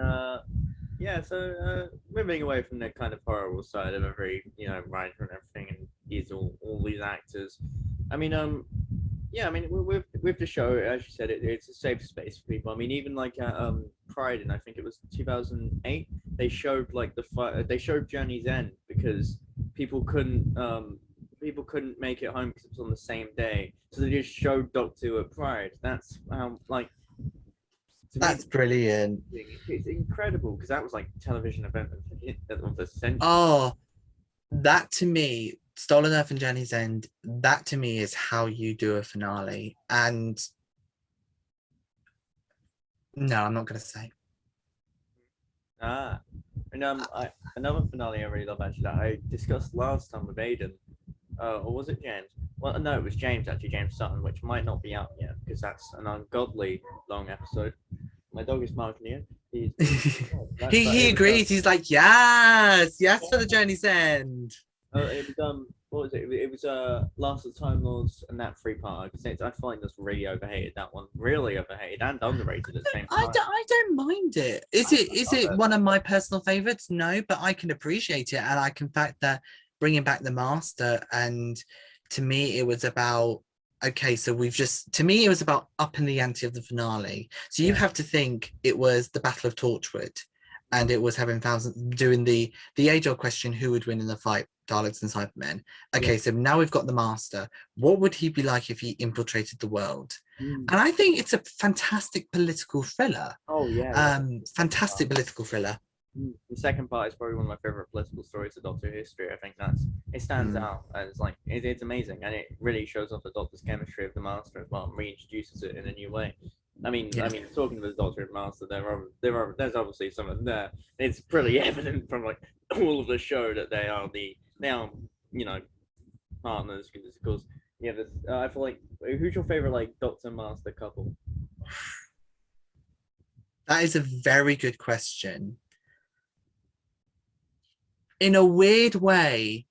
yeah. So moving away from the kind of horrible side of every, writer and everything, and these all these actors. I mean, yeah. I mean, with the show, as you said, it's a safe space for people. I mean, even like at Pride, and I think it was 2008, they showed like they showed Journey's End because people couldn't make it home because it was on the same day, so they just showed Doctor Who at Pride. That's that's brilliant. It's incredible because that was like television event of the century. Oh, that to me, Stolen Earth and Journey's End, that to me is how you do a finale. And no, I'm not going to say. And another finale I really love actually that I discussed last time with Aiden, or was it James? Well, no, it was James actually, James Sutton, which might not be out yet because that's an ungodly long episode. My dog is marking you. He agrees. He's like, yes for the Journey's End. It was what was it? It was Last of the Time Lords and that 3-part. I find this really overhated. That one really overhated and underrated at the same time. I don't mind it. Is it one of my personal favorites? No, but I can appreciate it, and I can fact that bringing back the Master, and to me it was about, okay, so to me it was about upping the ante of the finale. So you have to think it was the Battle of Torchwood, and it was having doing the age-old question, who would win in the fight, Daleks and Cybermen. Okay, so now we've got the Master. What would he be like if he infiltrated the world? And I think it's a fantastic political thriller. Oh yeah. Fantastic political thriller. The second part is probably one of my favorite political stories of Doctor history. I think it stands out as like it's amazing, and it really shows off the Doctor's chemistry of the Master as well, and reintroduces it in a new way. I mean, talking to the Doctor and Master, there's obviously some of them there. It's pretty evident from like all of the show that they are partners. Because of course, I feel like, who's your favorite like Doctor Master couple? That is a very good question. In a weird way,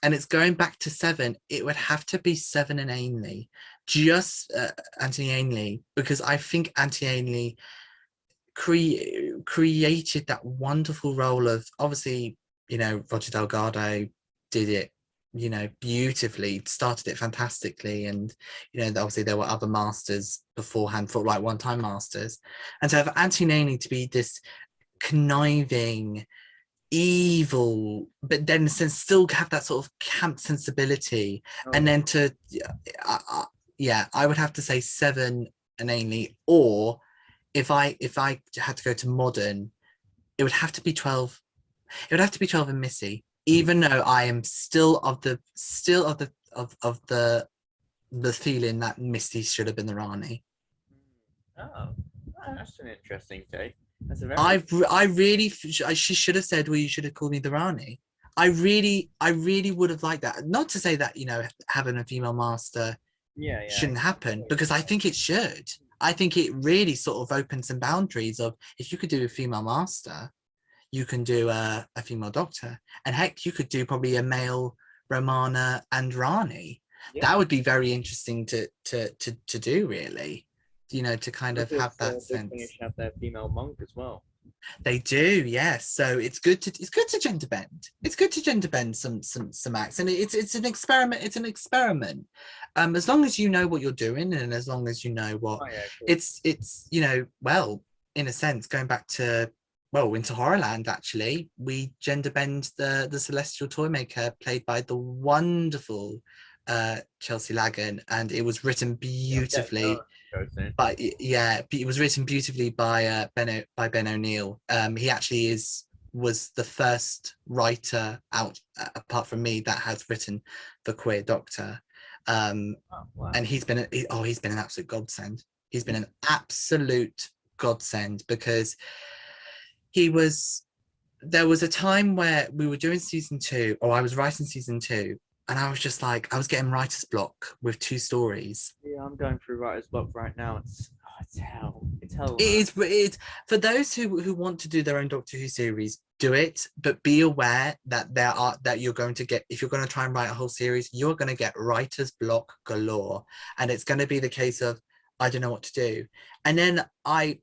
and it's going back to Seven, it would have to be Seven and Ainley. Just Anthony Ainley, because I think Anthony Ainley created that wonderful role of, obviously, Roger Delgado did it, beautifully, started it fantastically. And, obviously there were other masters beforehand, for like one-time masters. And so for Anthony Ainley to be this conniving, evil, but then still have that sort of camp sensibility, and then to I would have to say Seven and Ainley, or if I had to go to modern, it would have to be 12. It would have to be 12 and Missy, even though I am still of the feeling that Misty should have been the Rani. Oh, That's an interesting take. That's a very I really, she should have said, well, you should have called me the Rani. I really would have liked that. Not to say that, having a female master yeah. shouldn't happen, because I think it should. I think it really sort of opens some boundaries of, if you could do a female master, you can do a female doctor. And heck, you could do probably a male Romana and Rani. Yeah. That would be very interesting to do, really. To kind of have that Big Finish sense. have their female monk as well. They do, yes. So it's good to gender bend. It's good to gender bend some acts, and it's an experiment. It's an experiment. As long as you know what you're doing, and as long as you know what Oh, yeah, cool. it's well, in a sense, going back to into Horrorland, actually, we gender bend the Celestial Toymaker, played by the wonderful Chelsea Lagan, and it was written beautifully. But yeah, it was written beautifully by Ben O'Neill. He actually was the first writer out, apart from me, that has written the Queer Doctor. Oh, wow. And he's been an absolute godsend. He's been an absolute godsend, because there was a time where we were doing season 2, or I was writing season 2, and I was just like, I was getting writer's block with 2 stories. Yeah, I'm going through writer's block right now. It's hell. It's hell. It is for those who want to do their own Doctor Who series, do it, but be aware that you're going to get, if you're going to try and write a whole series, you're going to get writer's block galore, and it's going to be the case of, I don't know what to do. And then I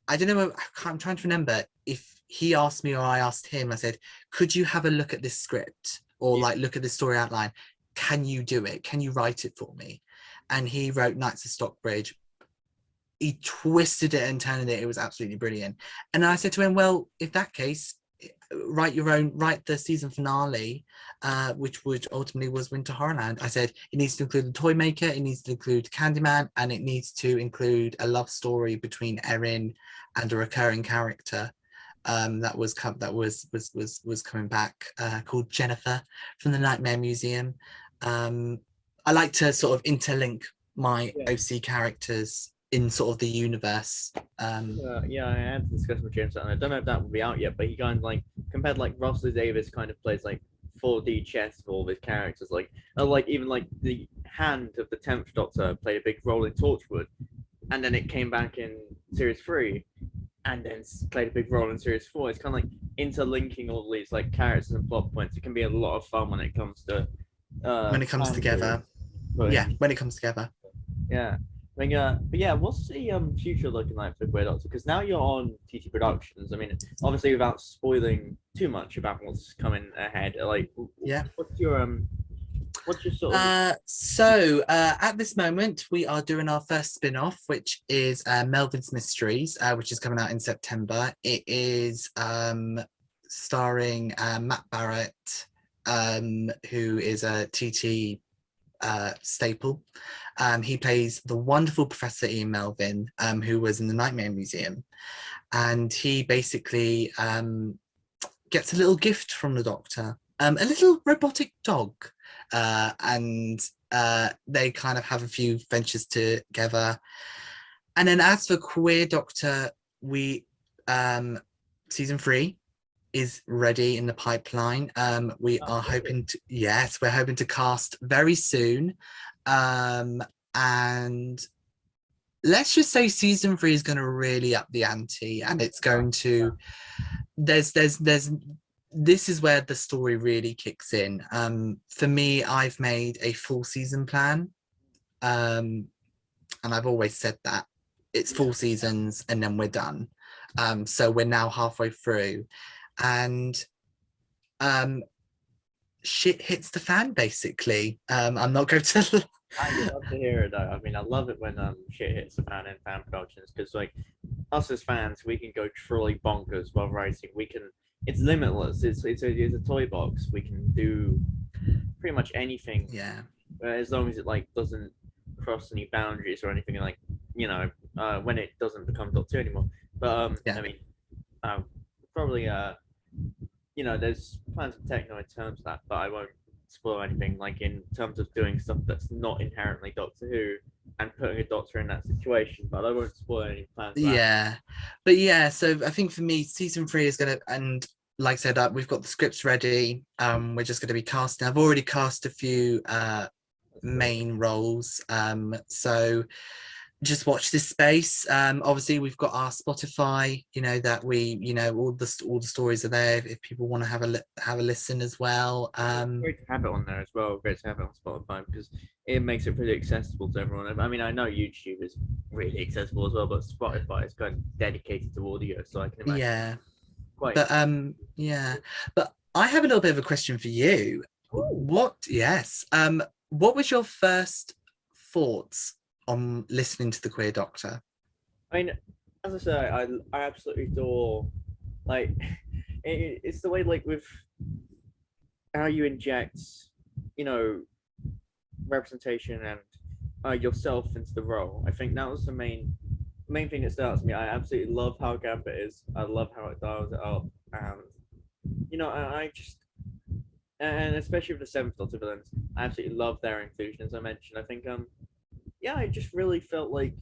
don't know, I'm trying to remember if he asked me or I asked him. I said, could you have a look at this script, or like look at the story outline? Can you do it? Can you write it for me? And he wrote Knights of Stockbridge. He twisted it and turned it. It was absolutely brilliant. And I said to him, well, if that case, write the season finale, which ultimately was Winter Horrorland. I said, it needs to include the Toymaker, it needs to include Candyman, and it needs to include a love story between Erin and a recurring character that was coming back, called Jennifer from the Nightmare Museum. I like to sort of interlink my OC characters in sort of the universe. Yeah, I had to discuss with James, and I don't know if that will be out yet, but he kind of like compared, like, Russell Davis kind of plays like 4D chess for all of his characters, like even like the hand of the 10th Doctor played a big role in Torchwood, and then it came back in series 3, and then played a big role in series 4. It's kind of like interlinking all these like characters and plot points. It can be a lot of fun when it comes to when it comes together. When it comes together. Yeah. But yeah, what's the future looking like for Queer Doctor? Because now you're on TT Productions. I mean, obviously without spoiling too much about what's coming ahead, like, what's your sort of... So at this moment, we are doing our first spin-off, which is Melbourne Mysteries, which is coming out in September. It is starring Matt Barrett, who is a TT staple. He plays the wonderful Professor Ian Melvin, who was in the Nightmare Museum, and he basically gets a little gift from the Doctor, a little robotic dog, and they kind of have a few ventures together. And then as for Queer Doctor, we season 3 is ready in the pipeline. We are hoping to, we're hoping to cast very soon. And let's just say season 3 is going to really up the ante, and it's going to, this is where the story really kicks in. For me, I've made a full season plan. And I've always said that it's 4 seasons and then we're done. So we're now halfway through, and shit hits the fan, basically. I'm not going to... I love to hear it, though. I mean, I love it when shit hits the fan in fan productions, because, like, us as fans, we can go truly bonkers while writing. It's limitless. It's a toy box. We can do pretty much anything. Yeah. As long as it, like, doesn't cross any boundaries or anything, like, when it doesn't become Doctor anymore. But I mean, probably there's plans of techno in terms of that, but I won't spoil anything. Like, in terms of doing stuff that's not inherently Doctor Who, and putting a doctor in that situation. But I won't spoil any plans. Yeah, but yeah, so I think for me, season 3 is gonna, and like I said, we've got the scripts ready. We're just gonna be casting. I've already cast a few main roles. So just watch this space. Obviously we've got our Spotify, that we, all the stories are there if people want to have a listen as well. Great to have it on there as well. Great to have it on Spotify because it makes it pretty accessible to everyone. I mean, I know YouTube is really accessible as well, but Spotify is kind of dedicated to audio, so I can imagine. Yeah, Quite. but yeah, but I have a little bit of a question for you. What was your first thoughts on listening to the Queer Doctor? I mean, as I say, I absolutely adore, like, it's the way, like, with how you inject, representation and yourself into the role. I think that was the main thing that stood out to me. I absolutely love how Gambit is. I love how it dials it up, and I just, and especially with the Seventh Doctor villains, I absolutely love their inclusion. As I mentioned, I think yeah, I just really felt like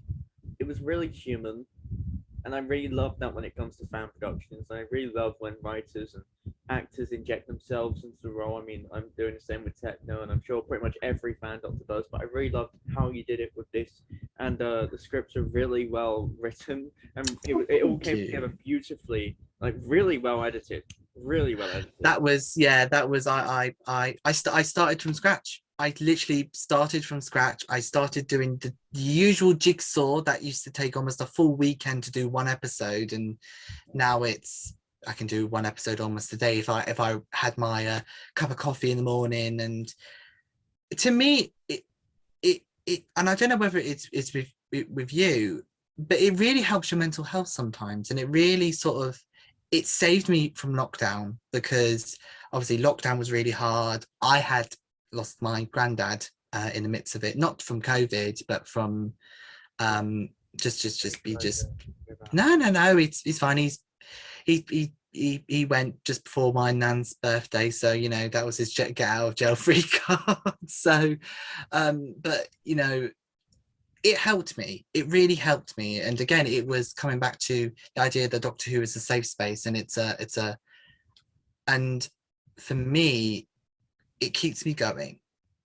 it was really human, and I really love that when it comes to fan productions. I really love when writers and actors inject themselves into the role. I mean, I'm doing the same with Techno, and I'm sure pretty much every fan Doctor does. But I really loved how you did it with this, and the scripts are really well written, and it all came together beautifully, like really well edited, really well edited. That was I started from scratch. I literally started from scratch. I started doing the usual jigsaw that used to take almost a full weekend to do one episode, and now I can do one episode almost a day if I had my cup of coffee in the morning. And to me, it and I don't know whether it's with you, but it really helps your mental health sometimes, and it really it saved me from lockdown, because obviously lockdown was really hard. I had lost my granddad in the midst of it, not from COVID, but from no, it's fine. He went just before my nan's birthday, so that was his get out of jail free card. So but it helped me. It really helped me. And again, it was coming back to the idea that Doctor Who is a safe space, and and for me, it keeps me going.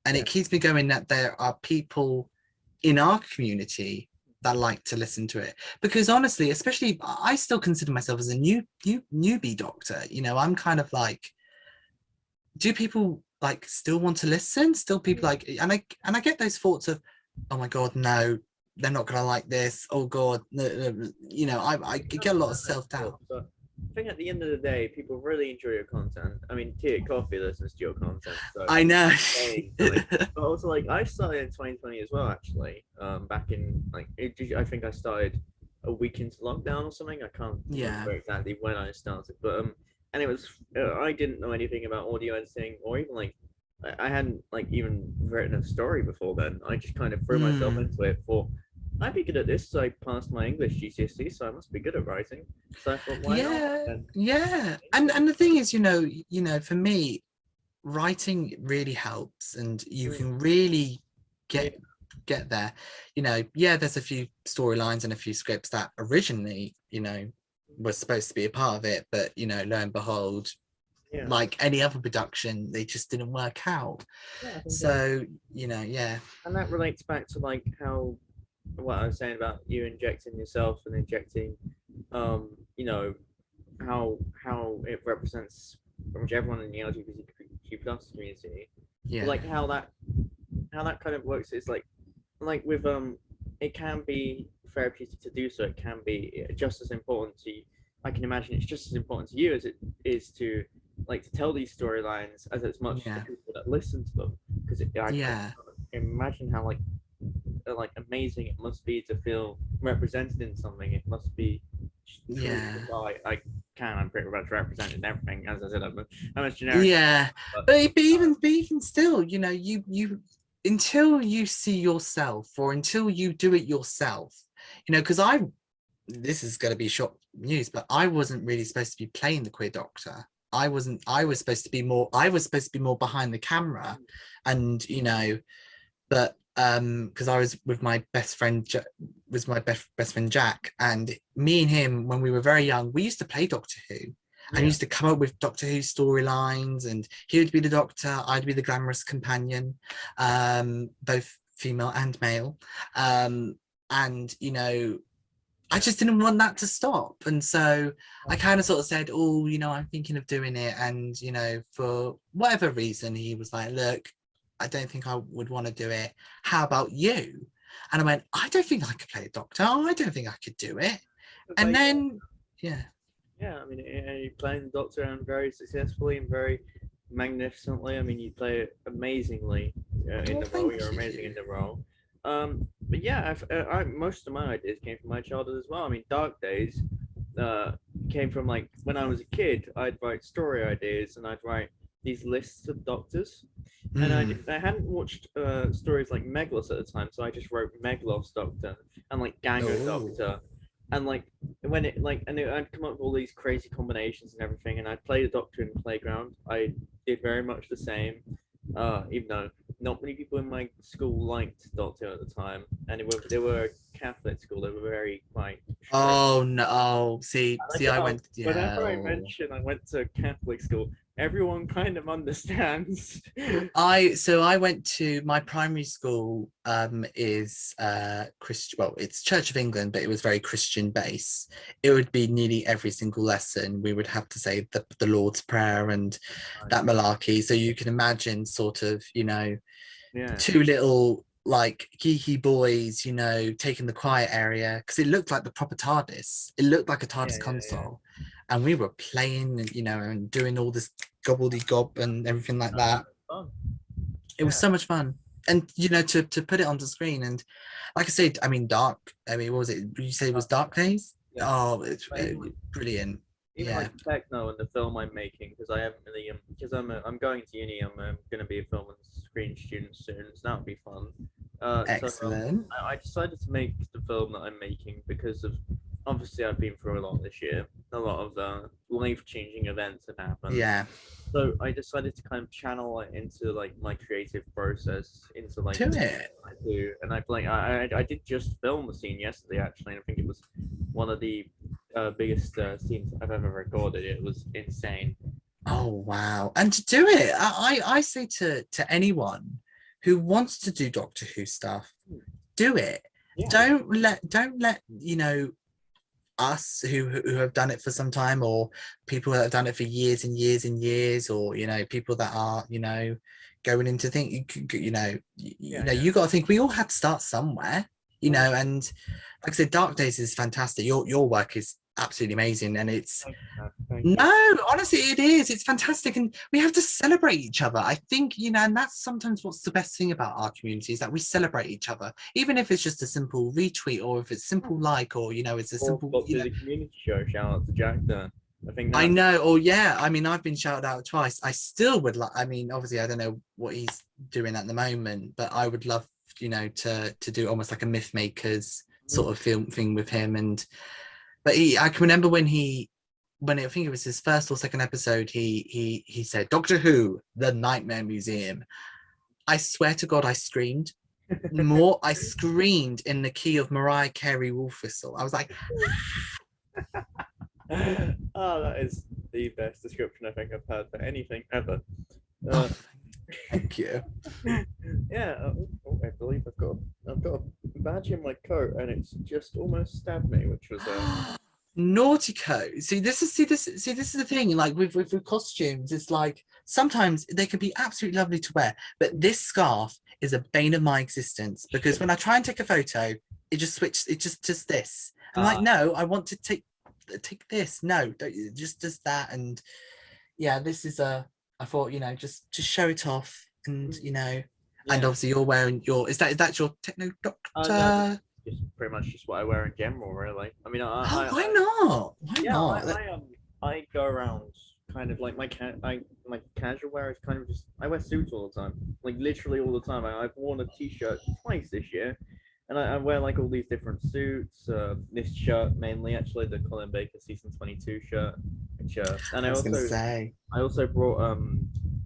And it keeps me going that there are people in our community that like to listen to it. Because honestly, especially, I still consider myself as a newbie Doctor. I'm kind of like, do people like still want to listen? Still people like, and I get those thoughts of, oh my God, no, they're not gonna like this. Oh God, no. I get a lot of self-doubt. I think at the end of the day, people really enjoy your content. I mean, Tea Coffee listens to your content. So I know. but also, like, I started in 2020 as well, actually. Back in, like, I think I started a week into lockdown or something. I can't remember exactly when I started. But, and it was, I didn't know anything about audio editing, or even, like, I hadn't, like, even written a story before then. I just kind of threw myself into it for, I'd be good at this. So I passed my English GCSE, so I must be good at writing. So I thought, why not? Yeah. And the thing is, for me, writing really helps, and you can really get there. There's a few storylines and a few scripts that originally, were supposed to be a part of it, but lo and behold, like any other production, they just didn't work out. So and that relates back to like how what I was saying about you injecting yourself and injecting how it represents pretty much everyone in the LGBTQ plus community. But, like how that kind of works is like with it can be therapeutic to do so. It can be just as important to you. I can imagine it's just as important to you as it is to tell these storylines as it's much to people that listen to them, because I imagine how amazing it must be to feel represented in something. It must be I'm pretty much represented in everything. As I said, I'm a generic but even still, you until you see yourself, or until you do it yourself, because this is going to be short news, but I wasn't really supposed to be playing the Queer Doctor. I was supposed to be more behind the camera, and but because I was with my best friend best friend Jack, and me and him when we were very young, we used to play Doctor Who and Yeah. used to come up with Doctor Who storylines, and he would be the Doctor, I'd be the glamorous companion, both female and male, and I just didn't want that to stop. And so I kind of sort of said, oh, I'm thinking of doing it. And, for whatever reason, he was like, look, I don't think I would want to do it. How about you? And I went, I don't think I could play a doctor. I don't think I could do it. And then, yeah. Yeah, I mean, you playing the Doctor and very successfully and very magnificently. I mean, you play it amazingly in the role. You're amazing in the role. But yeah, most of my ideas came from my childhood as well. I mean, Dark Days came from like when I was a kid. I'd write story ideas and I'd write these lists of doctors, and I hadn't watched stories like Meglos at the time, so I just wrote Meglos Doctor and like Gango Doctor, and like I'd come up with all these crazy combinations and everything, and I'd play the Doctor in the playground. I did very much the same, even though not many people in my school liked Doctor at the time, and they were a Catholic school. They were very quite strict. Oh no! See, I went. Yeah. Whenever I mention I went to a Catholic school, everyone kind of understands. I went to my primary school. Is Christian. Well, it's Church of England, but it was very Christian based. It would be nearly every single lesson we would have to say the Lord's Prayer and that malarkey. So you can imagine, sort of, two little like geeky boys, taking the quiet area, because it looked like the proper TARDIS. It looked like a TARDIS console. And we were playing, and doing all this gobbledygob and everything like that. It was so much fun. And, to put it onto screen. And like I said, I mean, what was it? You say it was Dark Days? Yeah. Oh, it's brilliant. Even like techno and the film I'm making, because I haven't really, because I'm going to uni, I'm going to be a film and screen student soon, so that would be fun. Excellent. So, I decided to make the film that I'm making because of, obviously I've been through a lot this year. A lot of life-changing events have happened. Yeah. So I decided to kind of channel it into like my creative process, into like to it. I do, and I did just film the scene yesterday actually, and I think it was one of the biggest scenes I've ever recorded. It was insane. Oh wow! And to do it, I say to anyone who wants to do Doctor Who stuff, do it. Yeah. Don't let us who have done it for some time, or people that have done it for years and years and years, or people that are going into think you got to think we all had to start somewhere, and like I said, Dark Days is fantastic. Your work is absolutely amazing, and it's honestly it is, it's fantastic, and we have to celebrate each other. I think and that's sometimes what's the best thing about our community, is that we celebrate each other, even if it's just a simple retweet, or if it's simple like, or it's a simple the community show. Shout out to Jack there. I know. Oh yeah, I mean, I've been shouted out twice. I still would like, I mean, obviously I don't know what he's doing at the moment, but I would love to do almost like a myth makers sort of film thing with him. But I can remember when I think it was his first or second episode, he said, Doctor Who, the Nightmare Museum. I swear to God, I screamed. I screamed in the key of Mariah Carey Wolf Whistle. I was like, oh, that is the best description I think I've heard for anything ever. Thank you. Yeah, I believe I've got a badge in my coat, and it's just almost stabbed me, which was naughty coat. See, this is the thing. Like with costumes, it's like sometimes they can be absolutely lovely to wear, but this scarf is a bane of my existence, because when I try and take a photo, it just switches. It just this. I'm like, no, I want to take this. No, don't, just does that. And yeah, this is I thought, just show it off, and and obviously you're wearing your, is that your techno doctor? No, just pretty much just what I wear in general, really. I mean, why not? I go around kind of like my casual wear is kind of just, I wear suits all the time, like literally all the time. I've worn a t-shirt twice this year, and I wear like all these different suits. This shirt mainly, actually, the Colin Baker season 22 shirt. And I also brought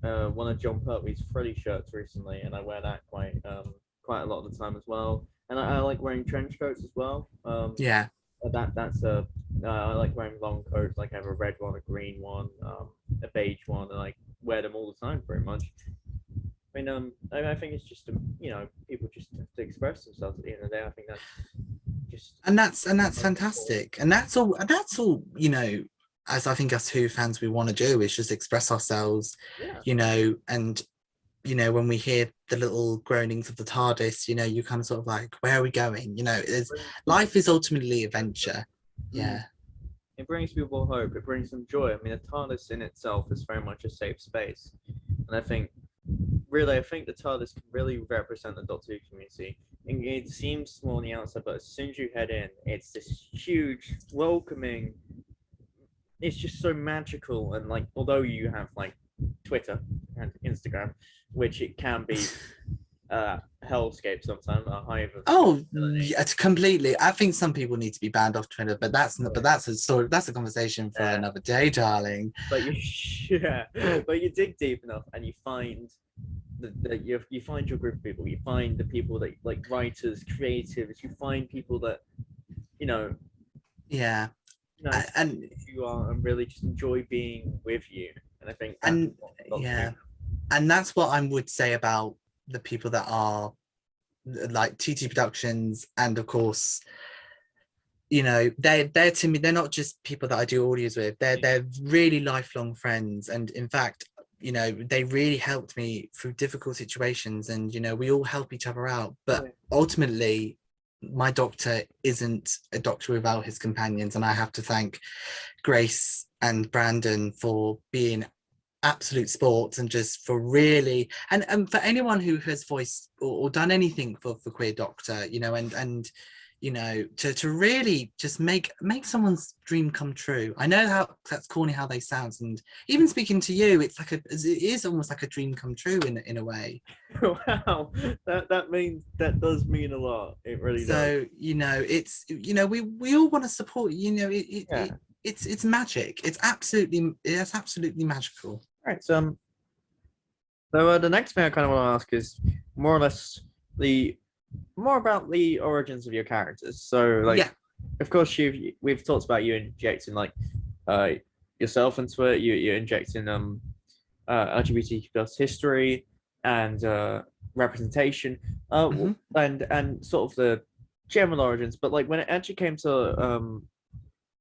one of John Pertwee's Freddy shirts recently, and I wear that quite quite a lot of the time as well. And I like wearing trench coats as well. Yeah. That's a I like wearing long coats. Like I have a red one, a green one, a beige one, and I wear them all the time pretty much. I think it's just people just have to express themselves at the end of the day. I think that's just and that's fantastic, and that's all as I think us Who fans we want to do is just express ourselves, yeah. And when we hear the little groanings of the TARDIS, you kind of sort of like, where are we going? Life is ultimately adventure. Yeah. It brings people hope. It brings them joy. I mean, the TARDIS in itself is very much a safe space, and I think the TARDIS can really represent the Doctor Who community. And it seems small on the outside, but as soon as you head in, it's this huge, welcoming. It's just so magical, and like, although you have like Twitter and Instagram, which it can be hellscape sometimes, a hive of Oh, yeah, completely. I think some people need to be banned off Twitter, but that's a story. That's a conversation for another day, darling. But but you dig deep enough, and you find you find your group of people. You find the people that like writers, creatives. You find people that Yeah. And you are and really just enjoy being with you. And I think and that's what I would say about the people that are like TT Productions, and of course they're to me, they're not just people that I do audios with, they're really lifelong friends, and in fact they really helped me through difficult situations, and we all help each other out, but ultimately my Doctor isn't a Doctor without his companions, and I have to thank Grace and Brandon for being absolute sports, and just for really and for anyone who has voiced or done anything for Queer Doctor, and to really just make someone's dream come true. I know how that's corny how they sound, and even speaking to you, it is almost like a dream come true in a way. Wow, that does mean a lot. It really does. So it's we all want to support it's magic. It's absolutely magical. All right, so the next thing I kind of want to ask is more or less more about the origins of your characters. So of course we've talked about you injecting like yourself into it. You're injecting LGBTQ plus history and representation, and sort of the general origins. But like when it actually came to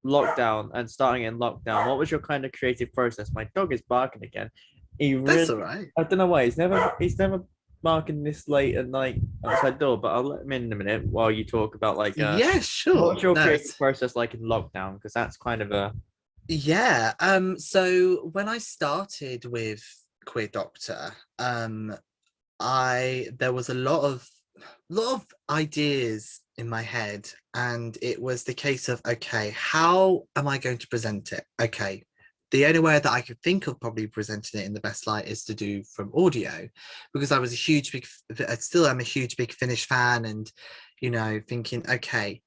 lockdown and starting in lockdown, what was your kind of creative process? My dog is barking again. That's all right. I don't know why he's never barking this late at night outside the door, but I'll let him in a minute while you talk about like yeah, sure. what's your creative process like in lockdown, because that's kind of a so when I started with Queer Doctor, there was a lot of ideas in my head, and it was the case of, okay, how am I going to present it? Okay, the only way that I could think of probably presenting it in the best light is to do from audio, because I still am a huge big Finnish fan, and thinking, okay,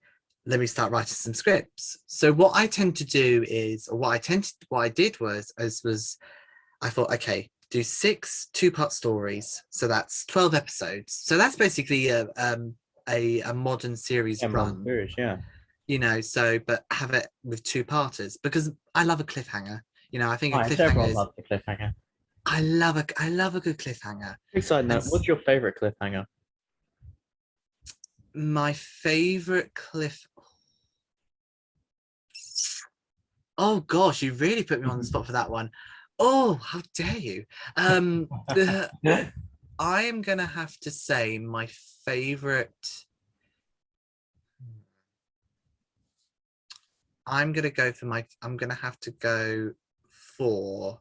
let me start writing some scripts. So what I tend to do is, or what I did was I thought, okay, do 6 2-part stories, so that's 12 episodes. So that's basically a modern series run. Series, yeah. So but have it with 2-parters, because I love a cliffhanger. I think a cliffhanger everyone loves a cliffhanger. I love a good cliffhanger. Big side note, what's your favorite cliffhanger? My favorite oh gosh, you really put me on the spot for that one. Oh, how dare you? I am gonna have to say my favorite. I'm gonna have to go for.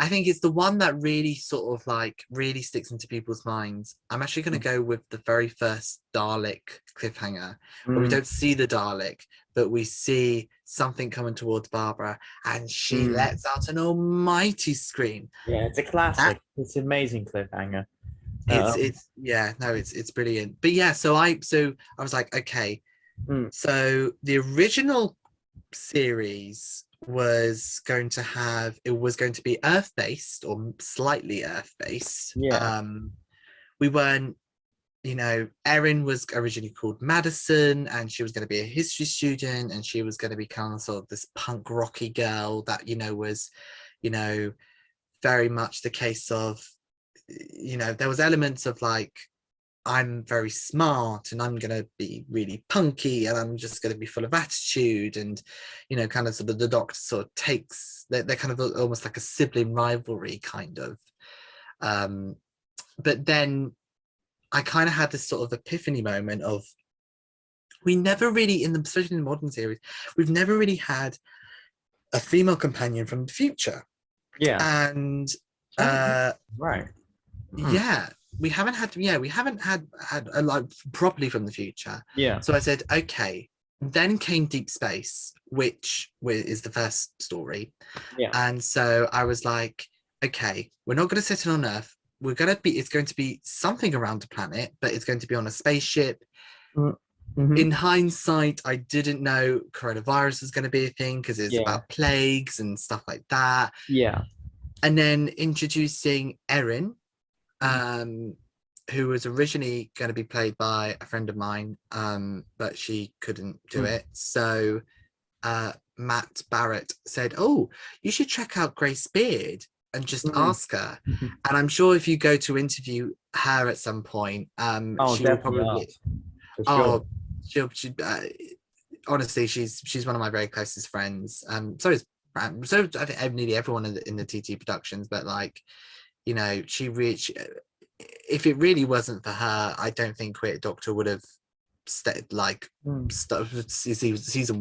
I think it's the one that really sort of like really sticks into people's minds. I'm actually going to go with the very first Dalek cliffhanger, where we don't see the Dalek, but we see something coming towards Barbara, and she lets out an almighty scream. Yeah, it's a classic. It's an amazing cliffhanger. It's brilliant. But yeah, so I was like, okay, so the original series was going to be Earth-based or slightly Earth-based. Yeah. We weren't, Erin was originally called Madison, and she was going to be a history student, and she was going to be kind of sort of this punk rocky girl that, was, very much the case of, there was elements of like, I'm very smart and I'm going to be really punky and I'm just going to be full of attitude, and kind of sort of the Doctor sort of takes, they're kind of almost like a sibling rivalry kind of, but then I kind of had this sort of epiphany moment of, we never really, especially in the modern series, we've never really had a female companion from the future. Yeah. And right. Yeah, we haven't had a like properly from the future. Yeah. So I said, okay. Then came Deep Space, which is the first story. Yeah. And so I was like, okay, we're not going to set it on Earth. It's going to be something around the planet, but it's going to be on a spaceship. Mm-hmm. In hindsight, I didn't know coronavirus was going to be a thing because it's about plagues and stuff like that. Yeah. And then introducing Erin, who was originally going to be played by a friend of mine, but she couldn't do it. So Matt Barrett said, oh, you should check out Grace Beard and just ask her. And I'm sure if you go to interview her at some point, she will probably honestly, she's one of my very closest friends. So is so I think nearly everyone in the TT Productions, but like, she reached, if it really wasn't for her, I don't think Queer Doctor would have season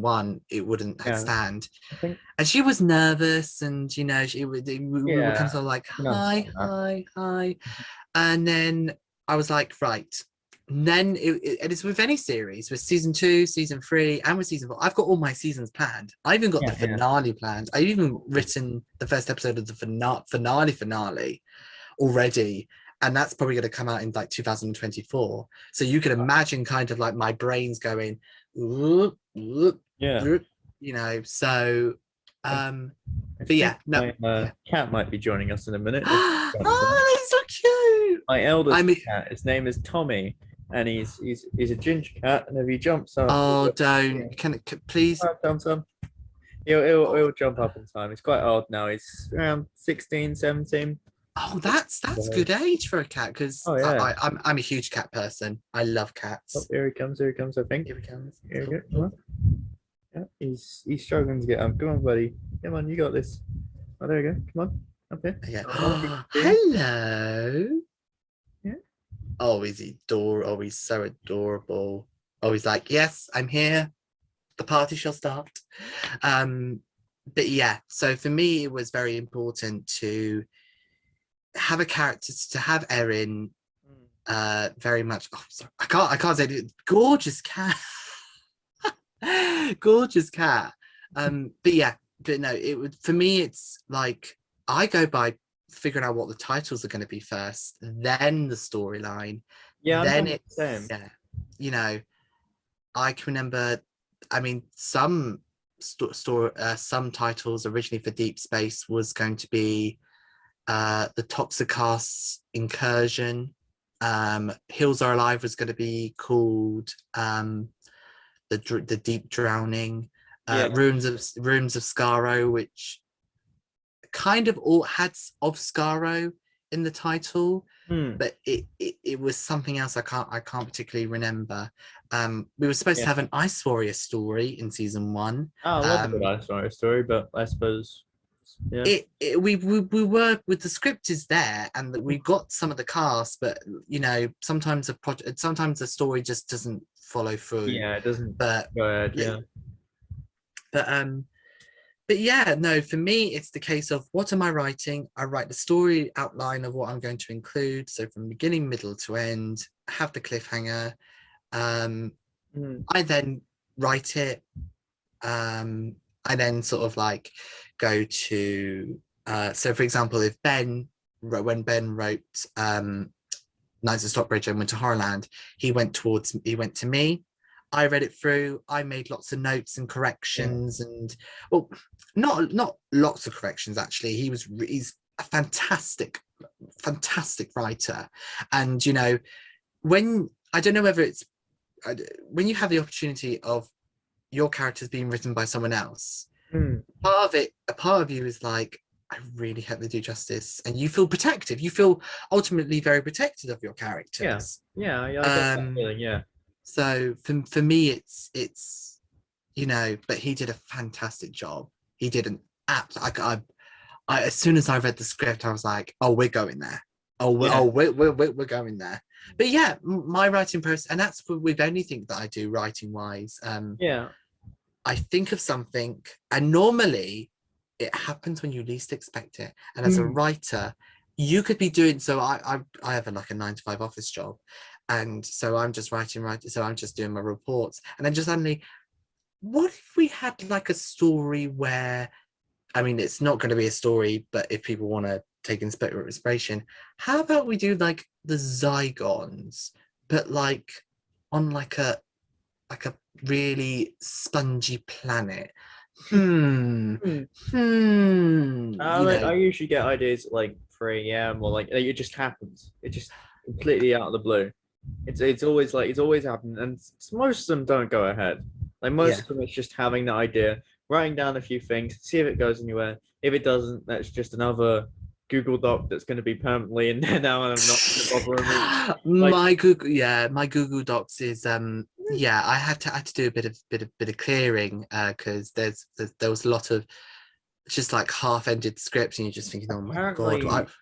1, it wouldn't stand. And she was nervous, and we were kind of like, hi. And then I was like, right. And then it is with any series, with season 2, season 3, and with season 4, I've got all my seasons planned. I even got the finale planned. I've even written the first episode of the finale already, and that's probably going to come out in like 2024. So you can imagine kind of like my brain's going, so but yeah, no. My cat might be joining us in a minute. Oh, he's so cute. My eldest cat, his name is Tommy, and he's a ginger cat, and if he jumps up, don't can please Tom. He'll jump up in time. He's quite old now. He's around 16, 17. Oh, that's good age for a cat, because I'm a huge cat person. I love cats. Oh, here he comes, I think. Here he comes. Here we go. Come on. Yeah, he's struggling to get up. Come on, buddy. Come on, you got this. Oh, there we go. Come on. Up here. Yeah. Oh, hello. Yeah. Oh, is he Oh, he's so adorable. Oh, he's like, yes, I'm here. The party shall start. But yeah, so for me, it was very important to have a character, to have Erin, very much. Oh, sorry, I can't say it. Gorgeous cat. Gorgeous cat. But yeah, but no, it would, for me, it's like, I go by figuring out what the titles are going to be first, then the storyline. Then it's I can remember, I mean, some titles originally for Deep Space was going to be the Toxicast's Incursion. Hills Are Alive was going to be called the Deep Drowning. Rooms of Skaro, which kind of all had of Skaro in the title, but it was something else I can't particularly remember. We were supposed to have an Ice Warrior story in season 1. I love a good Ice Warrior story, but I suppose we were, with the script is there, and we got some of the cast, but sometimes the story just doesn't follow through. It doesn't. But yeah, no, for me, it's the case of, what am I writing? I write the story outline of what I'm going to include. So from beginning, middle to end, have the cliffhanger. I then write it. I then sort of like go to, so for example, if when Ben wrote Knights of Stockbridge and went to Horrorland, he went to me. I read it through. I made lots of notes and corrections, and well, not lots of corrections actually. He's a fantastic writer, and you know, when I don't know whether it's when you have the opportunity of your characters being written by someone else, Mm. a part of you is like, I really hope they do justice, and you feel protective. You feel ultimately very protective of your Yeah, characters. yeah, I get that Um, feeling. Yeah, so for me, it's you know, but he did a fantastic job. He did an app. I as soon as I read the script, I was like, oh, we're going there. yeah, We're going there. But yeah, my writing process, and that's with anything that I do writing wise. yeah. I think of something, and normally it happens when you least expect it. And as a Mm. writer, you could be doing so. I have like a 9 to 5 office job, and so I'm just writing. So I'm just doing my reports, and then just suddenly, what if we had like a story where, I mean, it's not going to be a story, but if people want to take inspiration, how about we do like the Zygons, but like on like a really spongy planet. Hmm. Mm. You I know, usually get ideas at like 3 a.m. or like it just happens. It just completely out of the blue. It's always like it's always happened, and most of them don't go ahead. Like most yeah. of them, it's just having the idea, writing down a few things, see if it goes anywhere. If it doesn't, that's just another Google Doc that's going to be permanently in there now, and I'm not going to bother removing. Like, My Google Docs is yeah, I had to do a bit of clearing because there was a lot of just like half-ended scripts and you're just thinking, oh my god, apparently,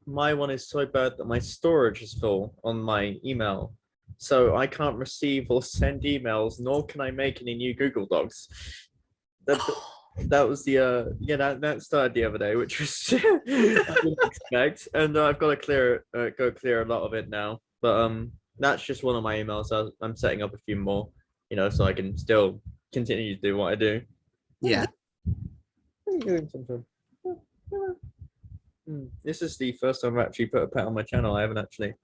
my one is so bad that my storage is full on my email, so I can't receive or send emails, nor can I make any new Google Docs. That that was the yeah, that started the other day, which was I didn't expect, and I've got to go clear a lot of it now. But that's just one of my emails. I'm setting up a few more, so I can still continue to do what I do. yeah. What are you doing sometimes? This is the first time I've actually put a pet on my channel. I haven't actually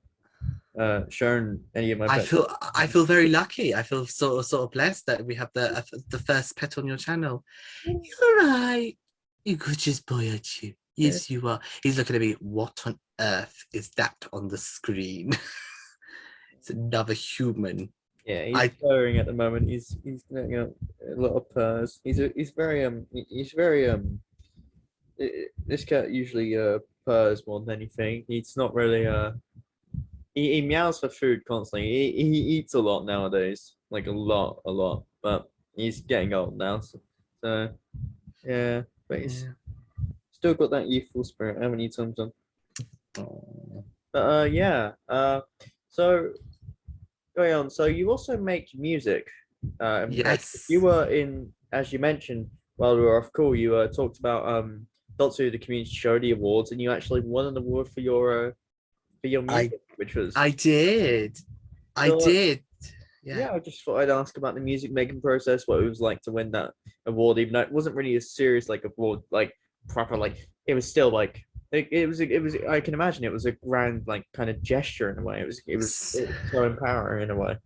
shown any of my pets. I feel very lucky. I feel sort of blessed that we have the first pet on your channel. You're right. You gorgeous boy, aren't you? Yeah, Yes, you are. He's looking at me. What on earth is that on the screen? It's another human. yeah, he's I purring at the moment. He's getting a lot of purrs. He's very he's very this cat usually purrs more than anything. He's not really he meows for food constantly. He eats a lot nowadays, like a lot. But he's getting old now, so yeah. But he's yeah. still got that youthful spirit, haven't you, Tom? Oh. But yeah. So going on. So you also make music. You Yes, were in, as you mentioned while we were off call, you talked about Doctor Who, the community show, the awards, and you actually won an award for your I music, which was I did. I so. did. Yeah. Yeah, I just thought I'd ask about the music making process, what it was like to win that award, even though it wasn't really a serious like award, like proper like it was still like it was I can imagine it was a grand like kind of gesture in a way. It was so empowering in a way.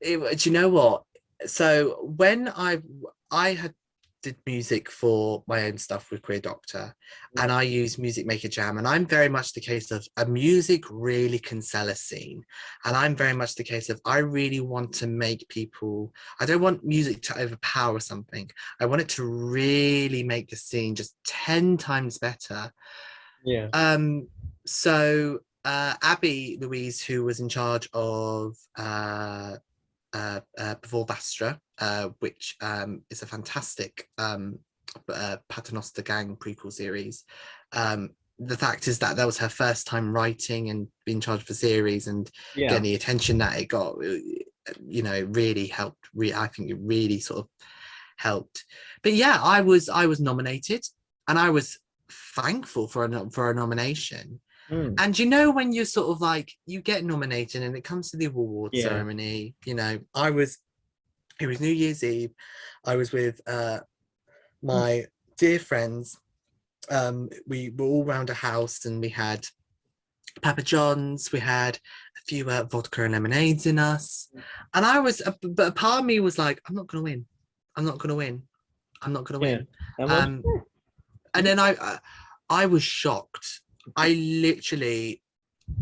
Do you know what? So when I had did music for my own stuff with Queer Doctor, and Mm. I use Music Maker Jam, and I'm very much the case of a music really can sell a scene, and I'm very much the case of I really want to make people. I don't want music to overpower something. I want it to really make the scene just 10 times better. Yeah. So Abby Louise, who was in charge of Before Vastra, which is a fantastic Paternoster Gang prequel series. The fact is that was her first time writing and being charged for series and Yeah. getting the attention that it got. You know, it really helped. I think it really sort of helped. But yeah, I was nominated, and I was thankful for a nomination. Mm. And you know, when you're sort of like, you get nominated and it comes to the award Yeah. ceremony, you know, it was New Year's Eve. I was with Mm. my dear friends. We were all around a house and we had Papa John's. We had a few vodka and lemonades in us, and but a part of me was like, I'm not gonna win. I'm not gonna win. I'm not gonna Yeah. win. And once Um, and then I was shocked. I literally,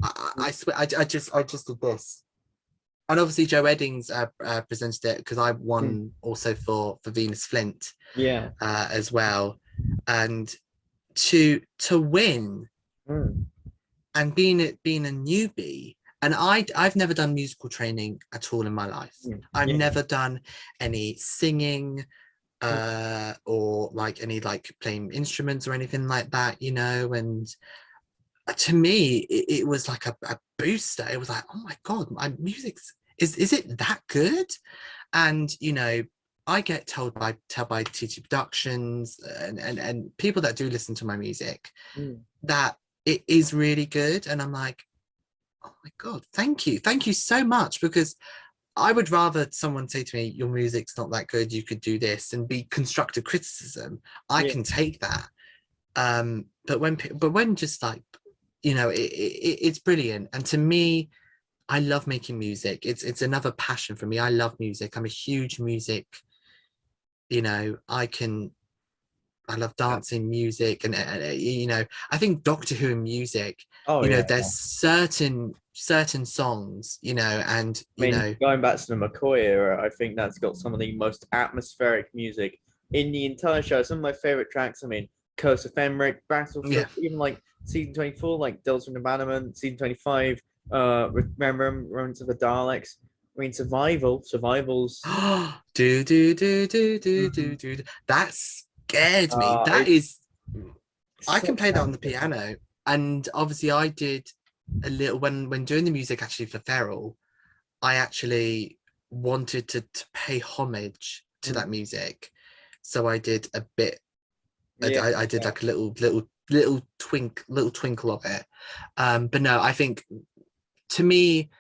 I swear, I just did this. And obviously Joe Eddings presented it because I won also for Venus Flint yeah. as well, and to win Mm. and being a newbie, and I've never done musical training at all in my life. I've Yeah. never done any singing Mm. or like any like playing instruments or anything like that, you know. And to me it was like a booster. It was like, oh my god, my music's is it that good? And you know, I get told by TT Productions and people that do listen to my music Mm. that it is really good, and I'm like, oh my god, thank you so much, because I would rather someone say to me, your music's not that good, you could do this, and be constructive criticism. I Yeah. can take that. But when just like, you know, it's brilliant. And to me, I love making music. It's another passion for me. I love music. I'm a huge music, you know, I love dancing, music, and you know, I think Doctor Who and music, Oh you know, yeah. there's certain songs, you know, and I you mean, know, going back to the McCoy era, I think that's got some of the most atmospheric music in the entire show. Some of my favorite tracks, I mean, Curse of Fenric, yeah. Battlefield, even like season 24, like Delta and Abandonment, season 25, Remembrance of the Daleks. I mean, Survival's. do do do do do do do. That scared me. That It's is, I so can play that on the atmospheric. piano, and obviously I did a little when doing the music actually for Feral. I actually wanted to pay homage to Mm. that music, so I did a bit. Yeah, I did yeah. like a little twinkle of it. But no, I think to me,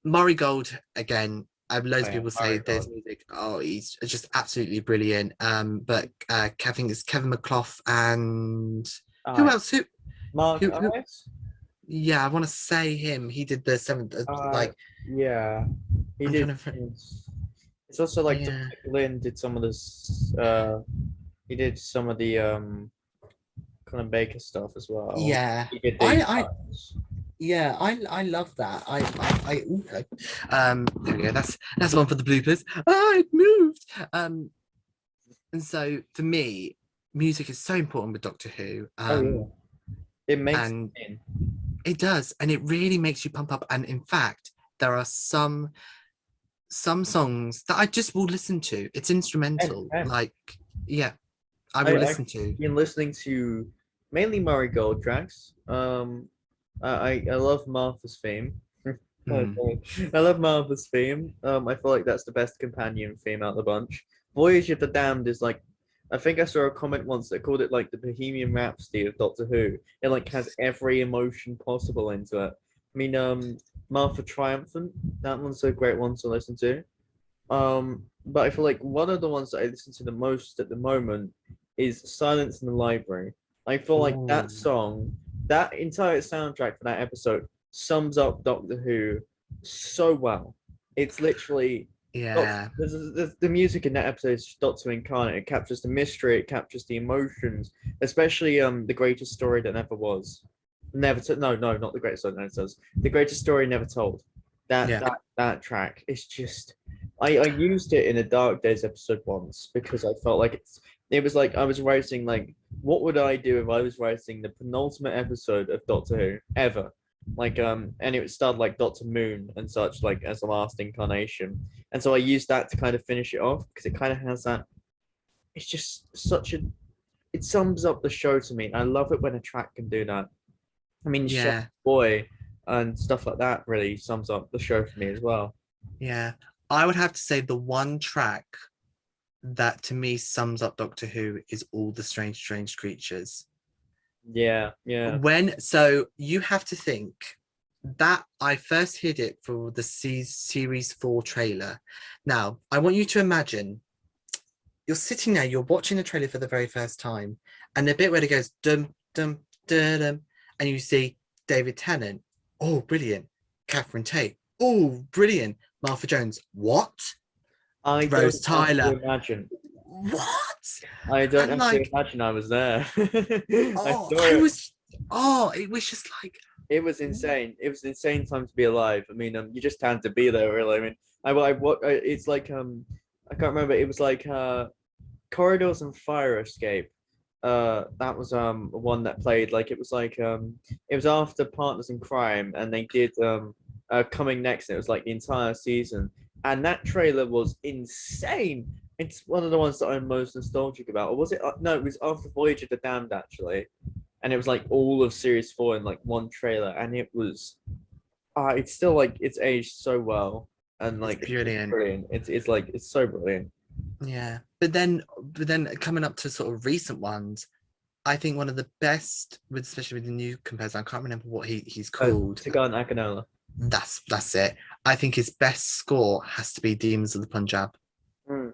Murray Gold again. Oh Loads of yeah, people say Mario there's God. music. Oh, he's just absolutely brilliant. But I think it's Kevin McClough and who Alright. else? Mark Who? Ives? Yeah, I want to say him. He did the seventh. Uh, Like yeah. He I'm did. trying to. It's also like Yeah, Dominic Lynn did some of this. He did some of the Colin Baker stuff as well. yeah. He did the I yeah, I love that. Ooh, there we go. That's one for the bloopers. Ah, it moved. And so for me, music is so important with Doctor Who. oh yeah, it makes And it in. it does, and it really makes you pump up. And in fact, there are some songs that I just will listen to. It's instrumental. And Like, yeah, I will I've listen to. been listening to mainly Murray Gold tracks. I love Martha's theme. Hmm. Okay. I love Martha's theme. I feel like that's the best companion theme out of the bunch. Voyage of the Damned is like, I think I saw a comment once that called it like the Bohemian Rhapsody of Doctor Who. It like has every emotion possible into it. I mean, Martha Triumphant, that one's a great one to listen to. But I feel like one of the ones that I listen to the most at the moment is Silence in the Library. I feel like that Ooh, song, that entire soundtrack for that episode sums up Doctor Who so well. It's literally yeah, the music in that episode is Doctor Incarnate. It captures the mystery, it captures the emotions, especially the greatest story that never was. Never to no, no, not the greatest story that never was. The greatest story never told. That yeah, that that track is just I used it in a Dark Days episode once because I felt like it was like I was writing like what would I do if I was writing the penultimate episode of Doctor Who ever? Like and it would start like Doctor Moon and such like as the last incarnation. And so I used that to kind of finish it off because it kind of has that it's just such a it sums up the show to me. I love it when a track can do that. I mean Chef yeah, Boy and stuff like that really sums up the show for me as well. yeah. I would have to say the one track that to me sums up Doctor Who is All the Strange, Strange Creatures. Yeah, yeah. So you have to think that I first heard it for the series 4 trailer. Now, I want you to imagine you're sitting there, you're watching the trailer for the very first time, and the bit where it goes dum dum dum, dum and you see David Tennant, oh brilliant. Catherine Tate, oh brilliant. Martha Jones, what? I Rose don't Tyler, actually imagine. what? I don't And actually like, imagine I was there. I oh, saw I it. was, oh, it was just like, It was insane. It was an insane time to be alive. I mean, you just had to be there, really. I mean, what it's like. I can't remember. It was like Corridors and Fire Escape. That was one that played like it was after Partners in Crime, and they did Coming Next. And it was like the entire season, and that trailer was insane. It's one of the ones that I'm most nostalgic about. Or was it? No, it was after Voyage of the Damned actually, and it was like all of series 4 in like one trailer, and it was it's still like it's aged so well, and it's like it's brilliant. brilliant. It's like it's so brilliant. Yeah. But then coming up to sort of recent ones, I think one of the best, with especially with the new composer, I can't remember what he's called. Cigar and Akinola. That's it. I think his best score has to be Demons of the Punjab. Mm.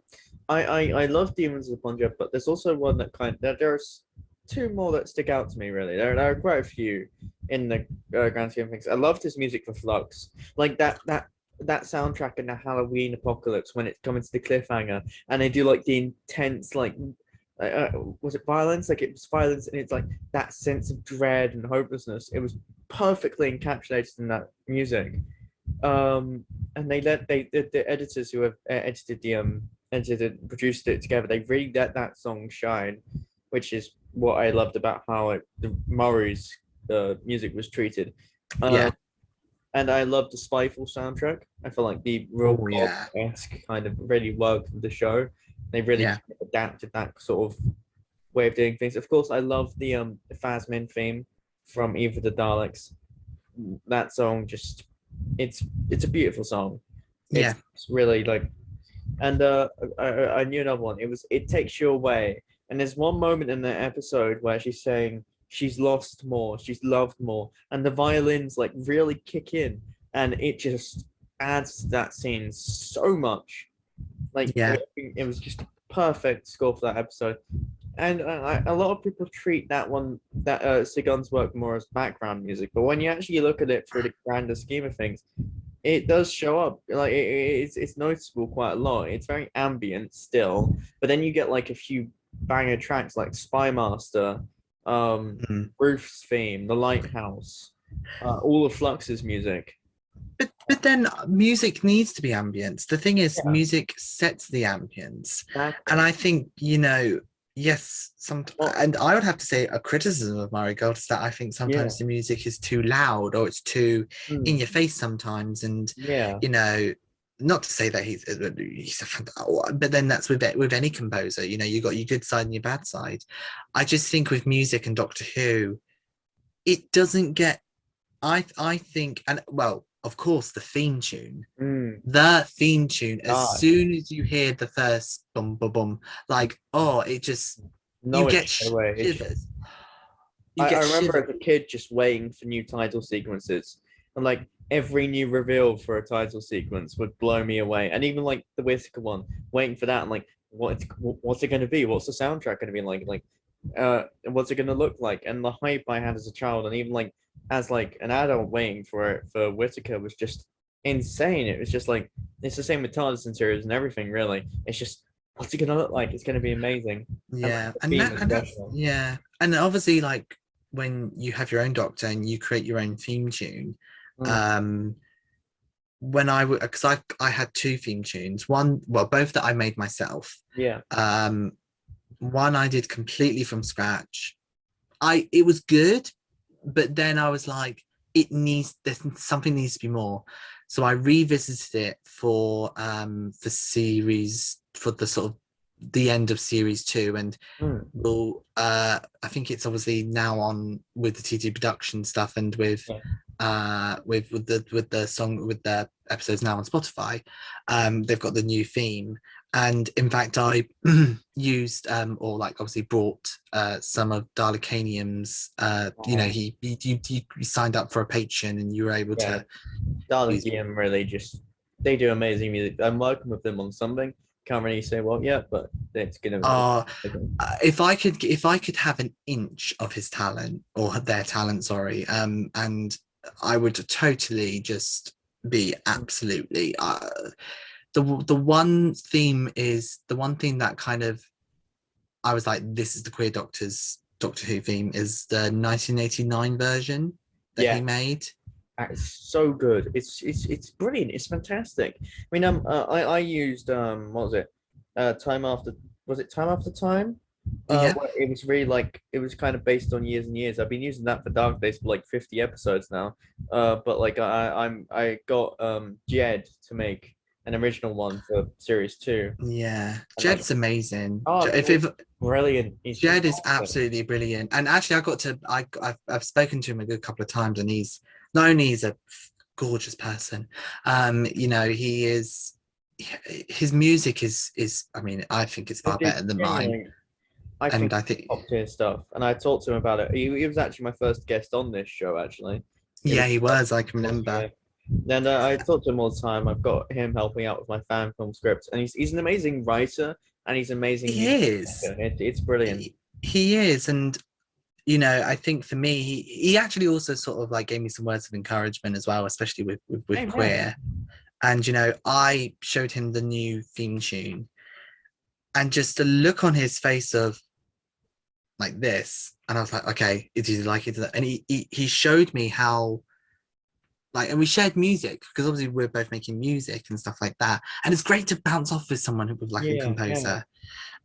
I love Demons of the Punjab, but there's also one that there's two more that stick out to me really. There are quite a few in the grand scheme of things. I loved his music for Flux, like that soundtrack in the Halloween apocalypse when it's coming to the cliffhanger, and they do like the intense like. Was it violence? Like it was violence, and it's like that sense of dread and hopelessness. It was perfectly encapsulated in that music. And the editors who have edited produced it together, they really let that song shine, which is what I loved about how the Murray's music was treated. Yeah. And I love the Spyful soundtrack. I feel like the real Oh yeah. esque kind of really worked with the show. They really Yeah. adapted that sort of way of doing things. Of course, I love the Phasmin theme from Eve of the Daleks. That song just it's a beautiful song. Yeah. It's really like, and I knew another one. It takes you away, and there's one moment in the episode where she's saying she's lost more, she's loved more, and the violins like really kick in, and it just adds to that scene so much. Like Yeah. it was just a perfect score for that episode. And a lot of people treat that Sigun's work more as background music, but when you actually look at it through the grander scheme of things, it does show up. Like it's noticeable quite a lot. It's very ambient still, but then you get like a few banger tracks like Spy Master, Mm. Roof's theme, The Lighthouse, all of Flux's music. But then music needs to be ambience. The thing is, Yeah, music sets the ambience. exactly. And I think, yes, Well, and I would have to say a criticism of Mario Gold is that I think yeah, sometimes the music is too loud or it's too in mm, your face sometimes. And, yeah, not to say that but then that's with any composer, you got your good side and your bad side. I just think with music and Doctor Who, it doesn't get, I think, and well, of course, mm, the theme tune, as God, soon as you hear the first bum bum bum, like, oh, it just, you know it get straight away. It's just, shivers. You I get remember shivers. as a kid just waiting for new title sequences, and like every new reveal for a title sequence would blow me away. And even like the Whittaker one, waiting for that, and like what's it going to be? What's the soundtrack going to be like? What's it going to look like? And the hype I had as a child, and even like as like an adult waiting for it for Whittaker was just insane. It was just like it's the same with TARDIS series and everything. Really, it's just what's it going to look like? It's going to be amazing. And like Yeah, the and theme that and that's especially. yeah, and obviously, like when you have your own Doctor and you create your own theme tune, Mm, um, when I would, because I had two theme tunes, one, well, both that I made myself. yeah. Um, one I did completely from scratch. It was good, but then I was like, there's something needs to be more. So I revisited it for series, for the sort of the end of series 2, and Mm, I think it's obviously now on with the TT production stuff, and yeah. with the song, with the episodes now on Spotify. They've got the new theme, and in fact I used or like obviously brought some of Dalekanium's, Oh, you signed up for a Patreon and you were able yeah. to Darling use. GM really just they do amazing music. I'm working with them on something can't really say what yet, but it's gonna. Uh, if I could have an inch of his talent or their talent, sorry, and I would totally just be absolutely the one theme is the one thing that kind of I was like, this is the Queer Doctor's Doctor Who theme is the 1989 version that Yeah, he made. it's so good. It's brilliant. It's fantastic. I mean, I used what was it? Time after was it time after time? Yeah, Where it was really like it was kind of based on years and years. I've been using that for Dark Days for like 50 episodes now. But like I got Jed to make an original one for series two, yeah. and like Jed's amazing. oh, If brilliant. He's just Jed is awesome. absolutely brilliant, and actually, I've spoken to him a good couple of times, and he's not only is a gorgeous person, he is. His music is. I mean, I think it's far better It's than mine, genuinely, I and think I think top tier stuff. And I talked to him about it. He was actually my first guest on this show. Actually, it was yeah, he was. I can remember. yeah. Then I talk to him all the time. I've got him helping out with my fan film scripts, and he's an amazing writer and he's an amazing He music is. maker. It's brilliant. He is, and I think for me, he actually also sort of like gave me some words of encouragement as well, especially with Same here. Queer. And I showed him the new theme tune, and just the look on his face of like this, and I was like, okay, is he like it? And he showed me how like, and we shared music because obviously we're both making music and stuff like that, and it's great to bounce off with someone with like a Yeah, yeah. composer.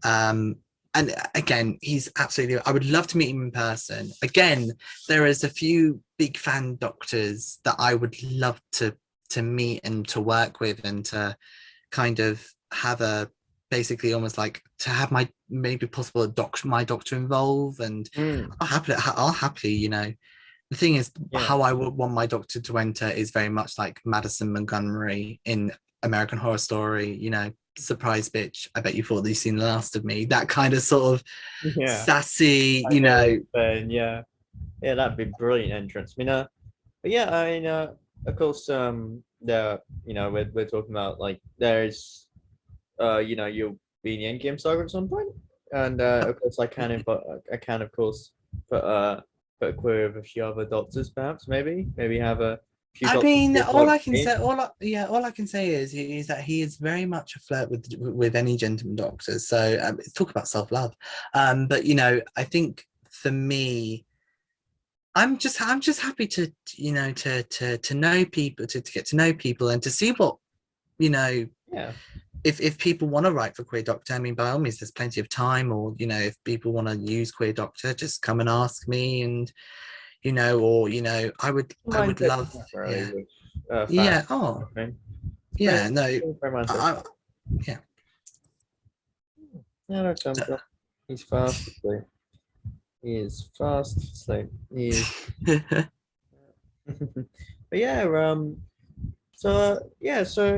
Um, and again, he's absolutely. I would love to meet him in person. Again, there is a few big fan doctors that I would love to meet and to work with and to kind of have a basically almost like to have my maybe possible my doctor involve, and Mm, I'll happily, the thing is yeah. how I would want my doctor to enter is very much like Madison Montgomery in American Horror Story, surprise bitch, I bet you thought you'd seen the last of me, that kind of sort of Yeah. sassy, I get what you're saying. Yeah. Yeah, that'd be brilliant entrance. I mean, but yeah, I mean, of course, we're talking about like there's, you'll be in the Endgame saga at some point, and of course, I can, of course, put put a query of a few other doctors, perhaps, maybe have a few I doctors mean, who all like I can me. say, all I can say is that he is very much a flirt with any gentleman doctor. So talk about self love. But I think for me, I'm just happy to to know people, to get to know people, and to see what you know Yeah, if people want to write for Queer Doctor. I mean, by all means, there's plenty of time, or if people want to use Queer Doctor, just come and ask me, and or I mind would taking love, temporarily yeah. with fans. Yeah. Oh, I think. yeah. No. Very mind taking. I, yeah. Yeah, no, So, he's fast asleep. He is fast asleep. He is. But yeah, so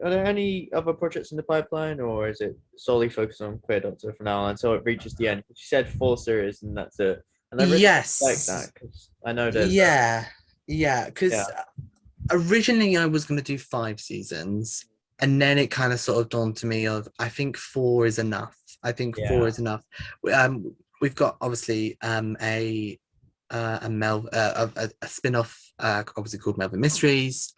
are there any other projects in the pipeline, or is it solely focused on Queer Doctor for now until it reaches the end? She said 4 series, and that's it. And I really like yes. that because I know there's Yeah. Yeah. yeah, Because originally I was going to do 5 seasons, and then it kind of sort of dawned to me of I think four is enough. I think four yeah, is enough. We've got obviously a spin-off obviously called Melbourne Mysteries.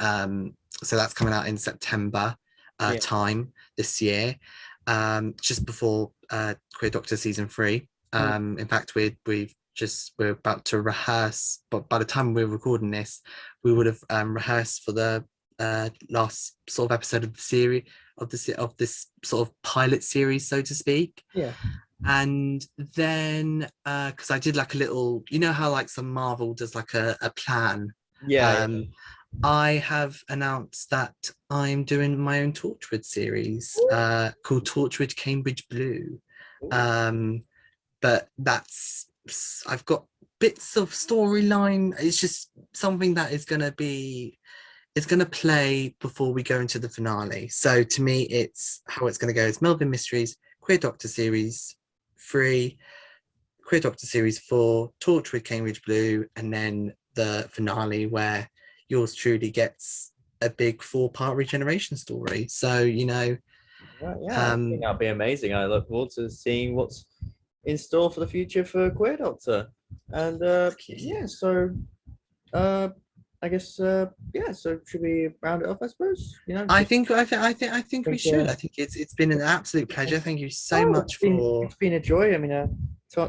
So that's coming out in September yeah, time this year, just before Queer Doctor season 3. mm, In fact, we're about to rehearse, but by the time we're recording this, we would have rehearsed for the last sort of episode of the series of this sort of pilot series, so to speak. yeah, And then because I did like a little, how like some Marvel does like a plan. yeah, yeah. um I have announced that I'm doing my own Torchwood series called Torchwood Cambridge Blue. Ooh, um but I've got bits of storyline. It's just something that is going to be it's going to play before we go into the finale. So to me, it's how it's going to go. It's Melbourne Mysteries, Queer Doctor series 3, Queer Doctor series 4, Torchwood Cambridge Blue, and then the finale where yours truly gets a big 4-part regeneration story. So Yeah, I think that'll be amazing. I look forward to seeing what's in store for the future for Queer Doctor. And yeah, so uh, I guess yeah. So should we round it off? I suppose I just think we think. should. I think it's been an absolute pleasure. Thank you so Oh, much for. it's been a joy. I mean,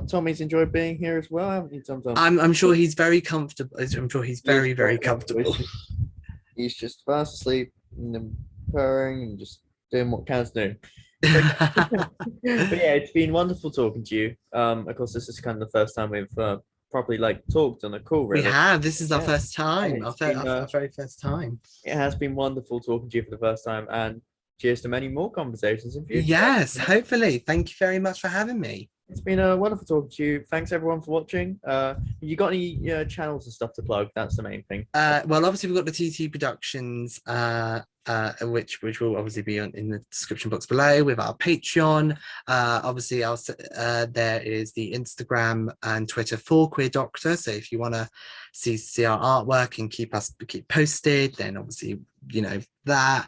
Tommy's enjoyed being here as well, haven't you, Tom? I'm sure he's very comfortable. I'm sure he's He is very comfortable. He's just fast asleep and then purring and just doing what cats do. But yeah, it's been wonderful talking to you. Of course, this is kind of the first time we've properly like talked on a call. We Really, have. This is our first and time. it's been Our very first time. it has been wonderful talking to you for the first time, and cheers to many more conversations in future. Yes, hopefully. Thank you very much for having me. It's been a wonderful talking to you. Thanks everyone for watching. You got any channels and stuff to plug? That's the main thing. Well, obviously we've got the TT Productions, which will obviously be in the description box below with our Patreon. Obviously, there is the Instagram and Twitter for Queer Doctor. So if you want to see our artwork and keep posted, then obviously that.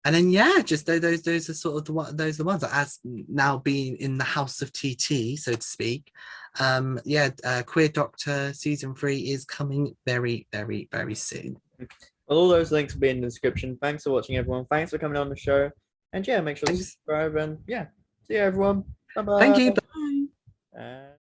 And then yeah, just those are sort of those are the ones that, as now being in the house of TT, so to speak. Queer Doctor season 3 is coming very soon. Well, all those links will be in the description. Thanks for watching, everyone. Thanks for coming on the show. And yeah, make sure to subscribe. And yeah, see you, everyone. Bye bye. Thank you. Bye.